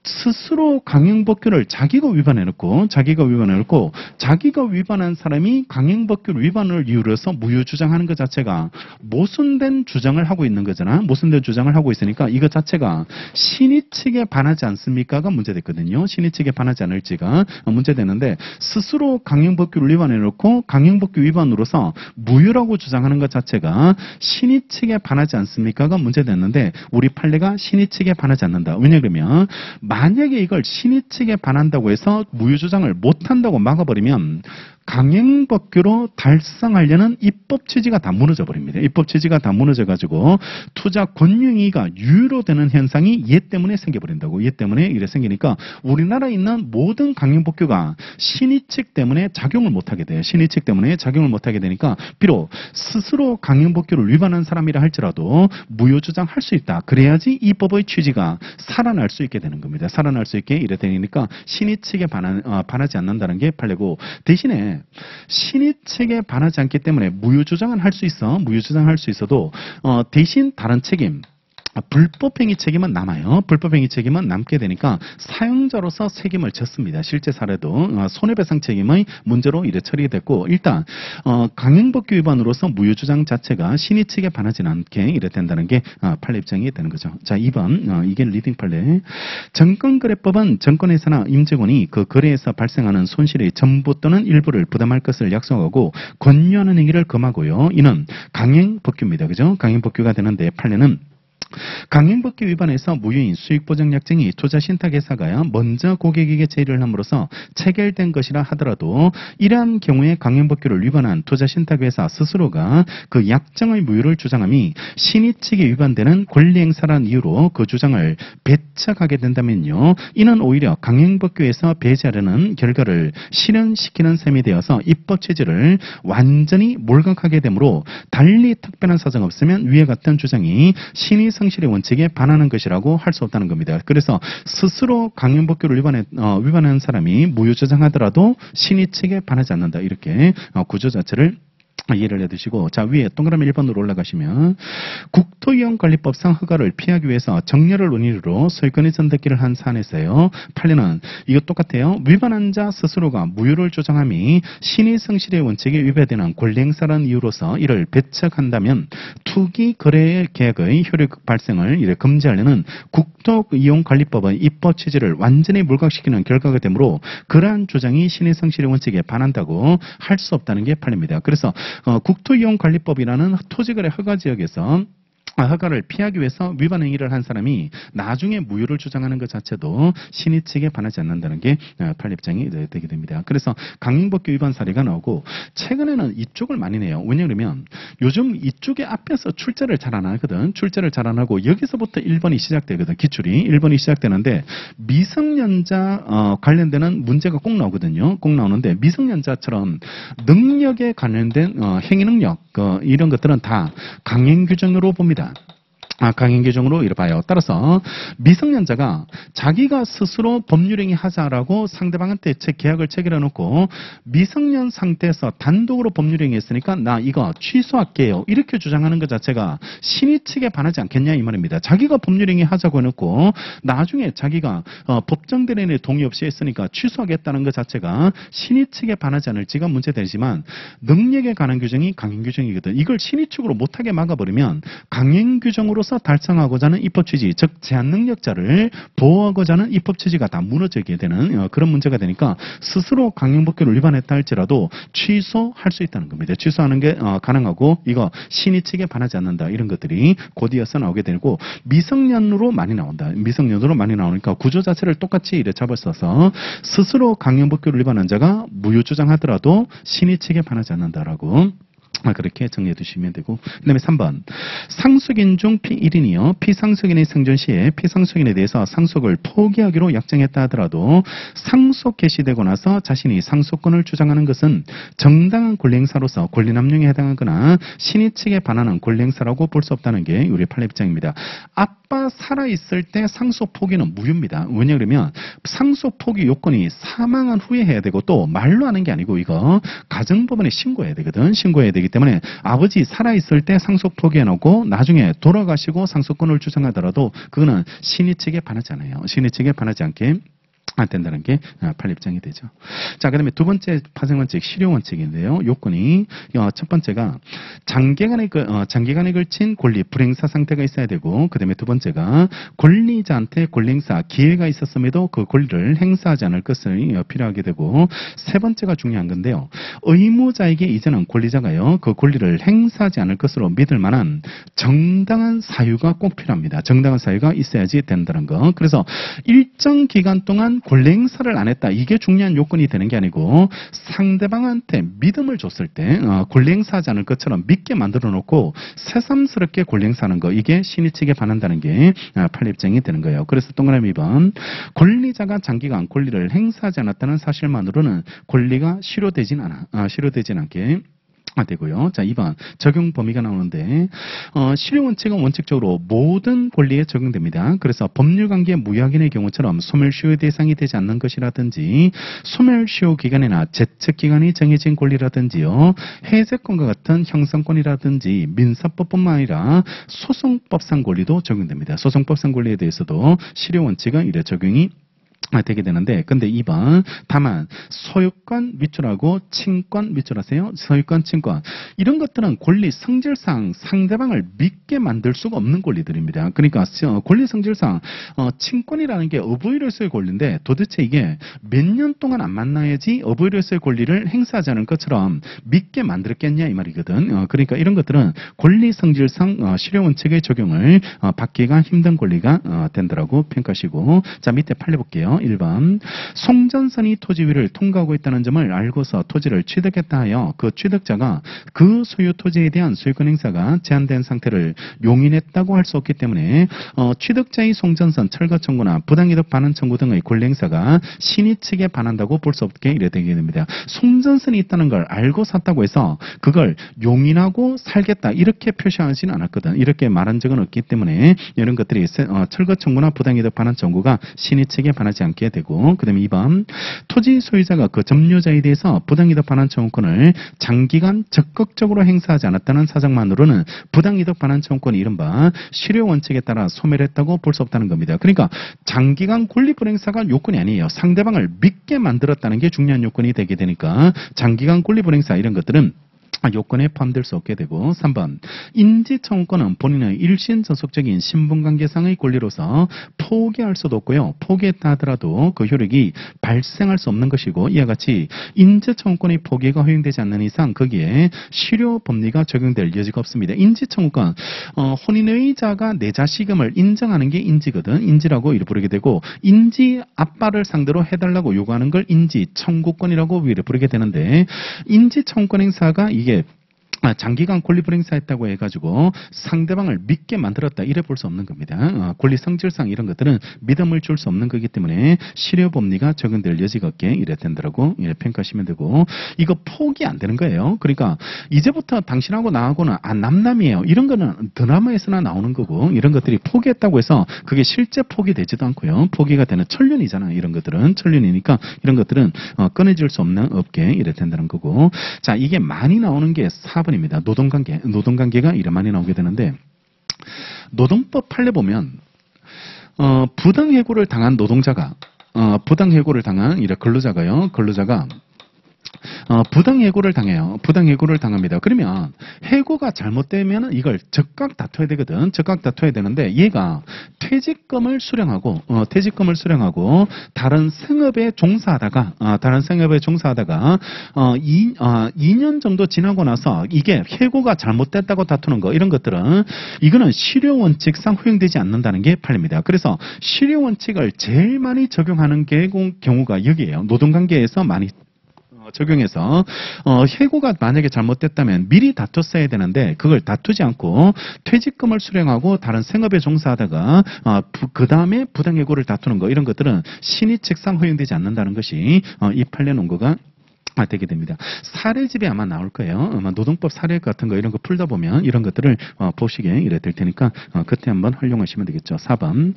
스스로 강행법규를 자기가 위반해놓고 자기가 위반한 사람이 강행법규 위반을 이유로 해서 무효 주장하는 것 자체가 모순된 주장을 하고 있는 거잖아. 모순된 주장을 하고 있으니까 이것 자체가 신의 측에 반하지 않습니까가 문제됐거든요. 신의 측에 반하지 않을지가 문제되는데 스스로 강행법규를 위반해놓고 강행법규 위반으로서 무효라고 주장하는 것 자체가 신의 측에 반하지 않습니까가 문제됐는데 우리 판례가 신의 측에 반하지 않는다. 왜냐하면 만약에 이걸 신의 측에 반한다고 해서 무효 주장을 못한다고 막아버리면 강행법규로 달성하려는 입법 취지가 다 무너져 버립니다. 입법 취지가 다 무너져 가지고 투자 권유행위가 유효로 되는 현상이 얘 때문에 생겨버린다고. 얘 때문에 이래 생기니까 우리나라에 있는 모든 강행법규가 신의 측 때문에 작용을 못하게 돼요. 신의 측 때문에 작용을 못하게 되니까 비록 스스로 강행법규를 위반한 사람이라 할지라도 무효 주장할 수 있다. 그래야지 이 법의 취지가 살아날 수 있게 되는 겁니다. 살아날 수 있게 이래 되니까 신의 측에 반하지 않는다는 게 판례고 대신에 신의 측에 반하지 않기 때문에 무효 주장은 할 수 있어. 무효 주장할 수 있어도 대신 다른 책임 불법행위 책임은 남아요. 불법행위 책임은 남게 되니까 사용자로서 책임을 졌습니다. 실제 사례도 손해배상 책임의 문제로 이래 처리됐고 일단 강행법규 위반으로서 무효 주장 자체가 신의 측에 반하지 않게 이래 된다는 게 판례 입장이 되는 거죠. 자 2번 이게 리딩 판례. 증권거래법은 증권회사나 임직원이 그 거래에서 발생하는 손실의 전부 또는 일부를 부담할 것을 약속하고 권유하는 행위를 금하고요. 이는 강행법규입니다. 그죠? 강행법규가 되는데 판례는 강행법규 위반에서 무효인 수익보장약정이 투자신탁회사가 먼저 고객에게 제의를 함으로써 체결된 것이라 하더라도 이러한 경우에 강행법규를 위반한 투자신탁회사 스스로가 그 약정의 무효를 주장함이 신의 측에 위반되는 권리행사라는 이유로 그 주장을 배척하게 된다면요. 이는 오히려 강행법규에서 배제하려는 결과를 실현시키는 셈이 되어서 입법 취지를 완전히 몰각하게 되므로 달리 특별한 사정 없으면 위와 같은 주장이 신의 성실의 원칙에 반하는 것이라고 할 수 없다는 겁니다. 그래서 스스로 강행법규를 위반한 사람이 무효 주장하더라도 신의 측에 반하지 않는다. 이렇게 구조 자체를 이해를 해두시고 자 위에 동그라미 1번으로 올라가시면 국토이용관리법상 허가를 피하기 위해서 정렬을 원인으로 소유권의 전닫기를 한 사안에서요. 판례는 이거 똑같아요. 위반한 자 스스로가 무효를 주장함이 신의 성실의 원칙에 위배되는 권리행사라는 이유로서 이를 배척한다면 투기거래 계획의 효력 발생을 이를 금지하려는 국토이용관리법의 입법 취지를 완전히 물각시키는 결과가 되므로 그러한 주장이 신의 성실의 원칙에 반한다고 할 수 없다는 게 판례입니다. 그래서 국토이용관리법이라는 토지거래 허가지역에서 허가를 피하기 위해서 위반 행위를 한 사람이 나중에 무효를 주장하는 것 자체도 신의 측에 반하지 않는다는 게 판례 입장이 되게 됩니다. 그래서 강행법규 위반 사례가 나오고 최근에는 이쪽을 많이 내요. 왜냐하면 요즘 이쪽에 앞에서 출제를 잘 안 하거든. 출제를 잘 안 하고 여기서부터 1번이 시작되거든. 기출이 1번이 시작되는데 미성년자 관련되는 문제가 꼭 나오거든요. 꼭 나오는데 미성년자처럼 능력에 관련된 행위 능력 이런 것들은 다 강행 규정으로 봅니다. 강행 규정으로 이래 봐요. 따라서 미성년자가 자기가 스스로 법률행위 하자라고 상대방한테 계약을 체결해 놓고 미성년 상태에서 단독으로 법률행위 했으니까 나 이거 취소할게요. 이렇게 주장하는 것 자체가 신의 측에 반하지 않겠냐 이 말입니다. 자기가 법률행위 하자고 해놓고 나중에 자기가 법정 대리인의 동의 없이 했으니까 취소하겠다는 것 자체가 신의 측에 반하지 않을지가 문제되지만 능력에 관한 규정이 강행 규정이거든. 이걸 신의 측으로 못하게 막아버리면 강행 규정으로 법으로서 달성하고자 하는 입법 취지, 즉 제한 능력자를 보호하고자 하는 입법 취지가 다 무너지게 되는 그런 문제가 되니까 스스로 강행법규를 위반했다 할지라도 취소할 수 있다는 겁니다. 취소하는 게 가능하고 이거 신의 측에 반하지 않는다 이런 것들이 곧이어서 나오게 되고 미성년으로 많이 나온다. 미성년으로 많이 나오니까 구조 자체를 똑같이 이래 잡았어서 스스로 강행법규를 위반한 자가 무효주장하더라도 신의 측에 반하지 않는다라고 그렇게 정리해 두시면 되고, 그 다음에 3번 상속인 중 P1인이요 피상속인의 생존 시에 피상속인에 대해서 상속을 포기하기로 약정했다 하더라도 상속 개시되고 나서 자신이 상속권을 주장하는 것은 정당한 권리행사로서 권리남용에 해당하거나 신의 측에 반하는 권리행사라고 볼 수 없다는 게 우리 판례입장입니다. 아빠 살아있을 때 상속 포기는 무효입니다. 왜냐 그러면 상속 포기 요건이 사망한 후에 해야 되고 또 말로 하는 게 아니고 이거 가정법원에 신고해야 되거든. 신고해야 되기 때문에 아버지 살아있을 때 상속 포기해놓고 나중에 돌아가시고 상속권을 주장하더라도 그거는 신의 측에 반하지 않아요. 신의 측에 반하지 않게 안 된다는 게 판례입장이 되죠. 자, 그 다음에 두 번째 파생원칙, 실효원칙인데요. 요건이 첫 번째가 장기간에 걸친 권리 불행사 상태가 있어야 되고, 그 다음에 두 번째가 권리자한테 권리행사 기회가 있었음에도 그 권리를 행사하지 않을 것을 필요하게 되고, 세 번째가 중요한 건데요. 의무자에게 이제는 권리자가요 그 권리를 행사하지 않을 것으로 믿을 만한 정당한 사유가 꼭 필요합니다. 정당한 사유가 있어야지 된다는 거. 그래서 일정 기간 동안 권리 행사를 안 했다. 이게 중요한 요건이 되는 게 아니고 상대방한테 믿음을 줬을 때 권리 행사하지 않을 것처럼 믿게 만들어 놓고 새삼스럽게 권리 행사하는 거, 이게 신의 측에 반한다는 게 판례입장이 되는 거예요. 그래서 동그라미 2번 권리자가 장기간 권리를 행사하지 않았다는 사실만으로는 권리가 실효되진 않게 되고요. 자, 2번 적용 범위가 나오는데 실효원칙은 원칙적으로 모든 권리에 적용됩니다. 그래서 법률관계 무효확인의 경우처럼 소멸시효의 대상이 되지 않는 것이라든지 소멸시효 기간이나 제척기간이 정해진 권리라든지요. 해제권과 같은 형성권이라든지 민사법뿐만 아니라 소송법상 권리도 적용됩니다. 소송법상 권리에 대해서도 실효원칙은 이래 적용이 되게 되는데, 근데 2번 다만 소유권 밑줄하고 친권 밑줄하세요. 소유권, 친권 이런 것들은 권리 성질상 상대방을 믿게 만들 수가 없는 권리들입니다. 그러니까 권리 성질상 친권이라는 게 어부이로서의 권리인데 도대체 이게 몇 년 동안 안 만나야지 어부이로서의 권리를 행사하지 않을 것처럼 믿게 만들었겠냐 이 말이거든. 그러니까 이런 것들은 권리 성질상 실효원칙의 적용을 받기가 힘든 권리가 된다라고 평가하시고, 자 밑에 판례 볼게요. 1번 송전선이 토지 위를 통과하고 있다는 점을 알고서 토지를 취득했다 하여 그 취득자가 그 소유 토지에 대한 소유권 행사가 제한된 상태를 용인했다고 할 수 없기 때문에 취득자의 송전선 철거 청구나 부당이득 반환 청구 등의 권리 행사가 신의 측에 반한다고 볼 수 없게 이래 되게 됩니다. 송전선이 있다는 걸 알고 샀다고 해서 그걸 용인하고 살겠다 이렇게 표시하지는 않았거든. 이렇게 말한 적은 없기 때문에 이런 것들이 철거 청구나 부당이득 반환 청구가 신의 측에 반하지 않게 되고, 그 다음에 2번 토지 소유자가 그 점유자에 대해서 부당이득 반환 청구권을 장기간 적극적으로 행사하지 않았다는 사정만으로는 부당이득 반환 청구권이 이른바 실효원칙에 따라 소멸했다고 볼 수 없다는 겁니다. 그러니까 장기간 권리 불행사가 요건이 아니에요. 상대방을 믿게 만들었다는 게 중요한 요건이 되게 되니까 장기간 권리 불행사 이런 것들은 요건에 포함될 수 없게 되고, 3번 인지청구권은 본인의 일신 전속적인 신분관계상의 권리로서 포기할 수도 없고요. 포기했다 하더라도 그 효력이 발생할 수 없는 것이고, 이와 같이 인지청구권의 포기가 허용되지 않는 이상 거기에 실효법리가 적용될 여지가 없습니다. 인지청구권, 혼인의자가 내 자식임을 인정하는 게 인지거든. 인지라고 이를 부르게 되고, 인지 아빠를 상대로 해달라고 요구하는 걸 인지청구권이라고 부르게 되는데, 인지청구권 행사가 이게 장기간 권리 불행사했다고 해가지고 상대방을 믿게 만들었다 이래 볼 수 없는 겁니다. 권리 성질상 이런 것들은 믿음을 줄 수 없는 거기 때문에 실효법리가 적용될 여지가 없게 이래 된다라고 평가하시면 되고, 이거 포기 안 되는 거예요. 그러니까 이제부터 당신하고 나하고는 남남이에요. 이런 거는 드라마에서나 나오는 거고, 이런 것들이 포기했다고 해서 그게 실제 포기되지도 않고요. 포기가 되는 천륜이잖아요. 이런 것들은 천륜이니까 이런 것들은 꺼내질 수 없게 이래 된다는 거고, 자 이게 많이 나오는 게 4번 입니다. 노동관계가 이래 많이 나오게 되는데, 노동법 판례 보면 부당해고를 당한 노동자가 부당해고를 당한 이래 근로자가 부당해고를 당해요. 부당해고를 당합니다. 그러면 해고가 잘못되면 이걸 적각 다퉈야 되거든. 적각 다퉈야 되는데 얘가 퇴직금을 수령하고 다른 생업에 종사하다가 2년 정도 지나고 나서 이게 해고가 잘못됐다고 다투는 거 이런 것들은 이거는 실효원칙상 허용되지 않는다는 게 판례입니다. 그래서 실효원칙을 제일 많이 적용하는 경우가 여기에요. 노동관계에서 많이 적용해서 해고가 만약에 잘못됐다면 미리 다퉜어야 되는데 그걸 다투지 않고 퇴직금을 수령하고 다른 생업에 종사하다가 그 다음에 부당해고를 다투는 거 이런 것들은 신의칙상 허용되지 않는다는 것이 이 판례 논거가 되게 됩니다. 사례집에 아마 나올 거예요. 아마 노동법 사례 같은 거 이런 거 풀다 보면 이런 것들을 보시게 이래 될 테니까 그때 한번 활용하시면 되겠죠. 4번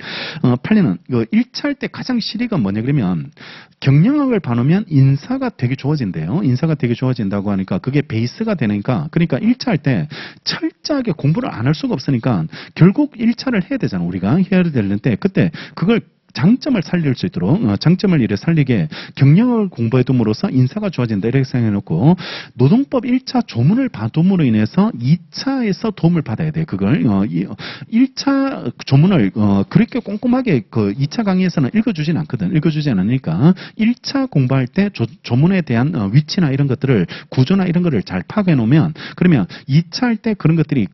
판례는 1차 할 때 가장 실의가 뭐냐 그러면 경영학을 봐놓으면 인사가 되게 좋아진대요. 인사가 되게 좋아진다고 하니까 그게 베이스가 되니까 그러니까 1차 할 때 철저하게 공부를 안 할 수가 없으니까 결국 1차를 해야 되잖아. 우리가 해야 되는데 그때 그걸 장점을 살릴 수 있도록 장점을 이래 살리게 경영을 공부해 둠으로써 인사가 좋아진다 이렇게 생각해놓고 노동법 1차 조문을 봐둠으로 인해서 2차에서 도움을 받아야 돼. 그걸 1차 조문을 그렇게 꼼꼼하게 그 2차 강의에서는 읽어주진 않거든. 읽어주지 않으니까 1차 공부할 때 조문에 대한 위치나 이런 것들을 구조나 이런 것을 잘 파악해 놓으면 그러면 2차 할 때 그런 것들이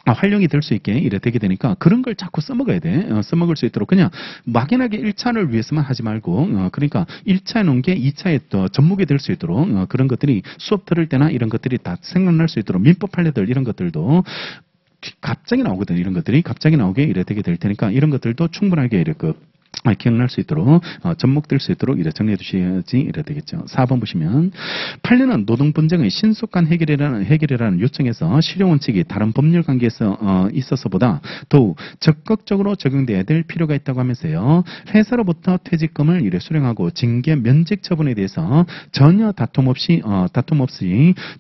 활용이 될 수 있게 이래 되게 되니까 그런 걸 자꾸 써먹어야 돼. 써먹을 수 있도록 그냥 막연하게 1차를 위해서만 하지 말고 그러니까 1차에 놓은 게 2차에 또 접목이 될 수 있도록 그런 것들이 수업 들을 때나 이런 것들이 다 생각날 수 있도록 민법 판례들 이런 것들도 갑자기 나오거든. 이런 것들이 갑자기 나오게 이래 되게 될 테니까 이런 것들도 충분하게 이래 기억날 수 있도록 접목될 수 있도록 이래 정리해 주셔야지 이래 되겠죠. 4번 보시면 판례는 노동 분쟁의 신속한 해결이라는 요청에서 실효원칙이 다른 법률 관계에서 있어서보다 더욱 적극적으로 적용돼야 될 필요가 있다고 하면서요. 회사로부터 퇴직금을 이래 수령하고 징계 면직 처분에 대해서 전혀 다툼 없이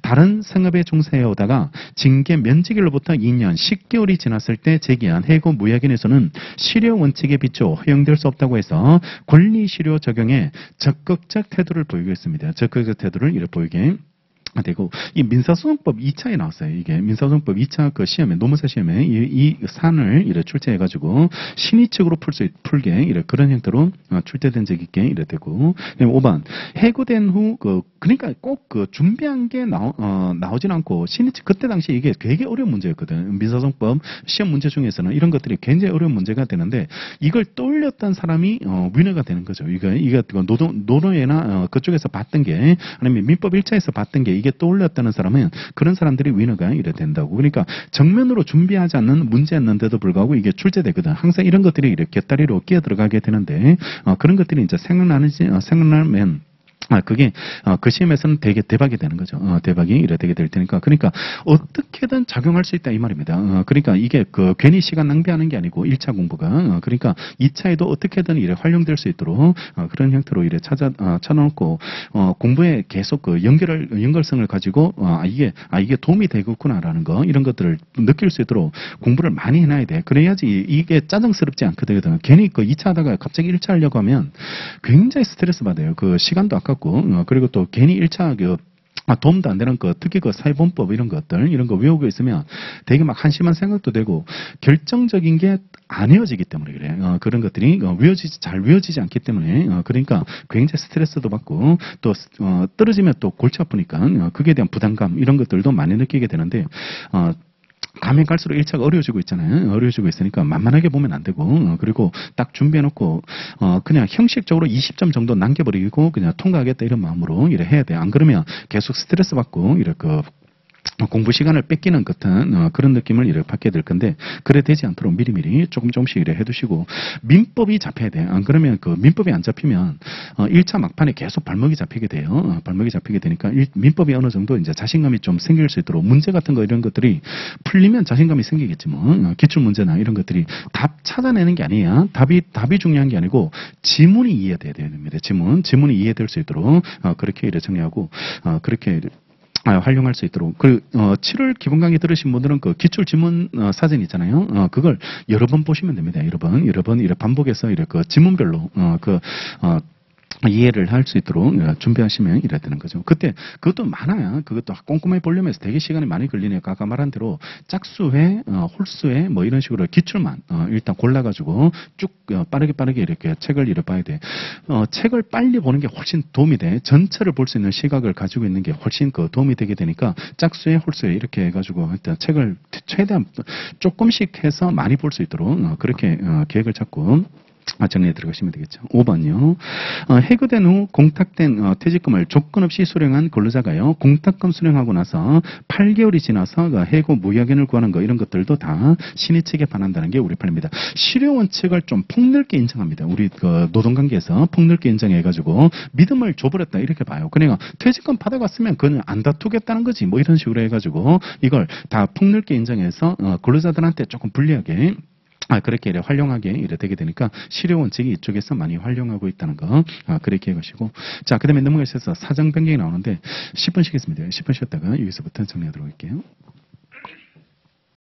다른 생업에 종사해 오다가 징계 면직일로부터 2년 10개월이 지났을 때 제기한 해고 무효약인에서는 실효원칙에 비춰 허용될 수 없다고 해서 권리실효 적용에 적극적 태도를 보이고 있습니다. 적극적 태도를 이렇게 보이게 되고 이 민사소송법 2차에 나왔어요. 이게 민사소송법 2차 그 시험에 노무사 시험에 이 사안을 이렇게 출제해 가지고 신의측으로 풀게 이렇게 그런 형태로 출제된 적이 있게 이래 되고 5번 해고된 후 그러니까 꼭 준비한 게 나오진 않고 신의측 그때 당시 이게 되게 어려운 문제였거든. 민사소송법 시험 문제 중에서는 이런 것들이 굉장히 어려운 문제가 되는데 이걸 떠올렸던 사람이 위너가 되는 거죠. 이거 노동회나 그쪽에서 봤던 게 아니면 민법 1차에서 봤던 게 이게 떠올렸다는 사람은 그런 사람들이 위너가 이래 된다고. 그러니까 정면으로 준비하지 않는 문제였는데도 불구하고 이게 출제되거든. 항상 이런 것들이 이렇게 곁다리로 끼어 들어가게 되는데 그런 것들이 이제 생각나면 그게 그 시험에서는 되게 대박이 되는 거죠. 대박이 이래 되게 될 테니까 그러니까 어떻게든 작용할 수 있다 이 말입니다. 그러니까 이게 괜히 시간 낭비하는 게 아니고 1차 공부가 그러니까 2차에도 어떻게든 이래 활용될 수 있도록 그런 형태로 이래 찾아놓고 공부에 계속 연결성을 가지고 이게 도움이 되겠구나라는 거 이런 것들을 느낄 수 있도록 공부를 많이 해놔야 돼. 그래야지 이게 짜증스럽지 않거든. 괜히 2차 하다가 갑자기 1차 하려고 하면 굉장히 스트레스 받아요. 시간도 아깝고 그리고 또 괜히 1차 도움도 안 되는 특히 사회본법 이런 거 외우고 있으면 되게 막 한심한 생각도 되고 결정적인 게 안 외워지기 때문에 그래. 그런 것들이 잘 외워지지 않기 때문에 그러니까 굉장히 스트레스도 받고 또 떨어지면 또 골치 아프니까 그게 대한 부담감 이런 것들도 많이 느끼게 되는데 가면 갈수록 1차가 어려워지고 있잖아요. 어려워지고 있으니까 만만하게 보면 안 되고 그리고 딱 준비해놓고 그냥 형식적으로 20점 정도 남겨버리고 그냥 통과하겠다 이런 마음으로 이래 해야 돼. 안 그러면 계속 스트레스 받고 이렇게 공부 시간을 뺏기는 같은 그런 느낌을 이렇게 받게 될 건데 그래 되지 않도록 미리미리 조금씩 이래 해두시고 민법이 잡혀야 돼. 안 그러면 민법이 안 잡히면 1차 막판에 계속 발목이 잡히게 돼요. 발목이 잡히게 되니까 민법이 어느 정도 이제 자신감이 좀 생길 수 있도록 문제 같은 거 이런 것들이 풀리면 자신감이 생기겠지 뭐. 기출 문제나 이런 것들이 답 찾아내는 게 아니야. 답이 중요한 게 아니고 지문이 이해돼야 됩니다. 지문이 이해될 수 있도록 그렇게 이래 정리하고 그렇게 활용할 수 있도록 7월 기본 강의 들으신 분들은 기출 지문 사진 있잖아요. 그걸 여러 번 보시면 됩니다. 여러 번 이렇게 반복해서 이렇게 지문별로 이해를 할 수 있도록 준비하시면 이래야 되는 거죠. 그때 그것도 많아요. 그것도 꼼꼼하게 보려면서 되게 시간이 많이 걸리니까 아까 말한 대로 짝수회, 홀수회 뭐 이런 식으로 기출만 일단 골라가지고 쭉 빠르게 이렇게 책을 읽어봐야 돼. 책을 빨리 보는 게 훨씬 도움이 돼. 전체를 볼 수 있는 시각을 가지고 있는 게 훨씬 도움이 되게 되니까 짝수회, 홀수회 이렇게 해가지고 일단 책을 최대한 조금씩 해서 많이 볼 수 있도록 그렇게 계획을 잡고 정리해 들어가시면 되겠죠. 5번요. 해고된 후 공탁된 퇴직금을 조건 없이 수령한 근로자가요. 공탁금 수령하고 나서 8개월이 지나서 해고 무효견을 구하는 거 이런 것들도 다 신의 측에 반한다는 게 우리 판입니다. 실효 원칙을 좀 폭넓게 인정합니다. 우리 노동관계에서 폭넓게 인정해가지고 믿음을 줘버렸다 이렇게 봐요. 그러니까 퇴직금 받아갔으면 그건 안 다투겠다는 거지 뭐 이런 식으로 해가지고 이걸 다 폭넓게 인정해서 근로자들한테 조금 불리하게 그렇게 활용하게 이래 되게 되니까 실효 원칙이 이쪽에서 많이 활용하고 있다는 거 그렇게 해가시고 자 그다음에 넘어가셔서 사정 변경이 나오는데 10분 쉬겠습니다. 10분 쉬었다가 여기서부터 정리하도록 할게요.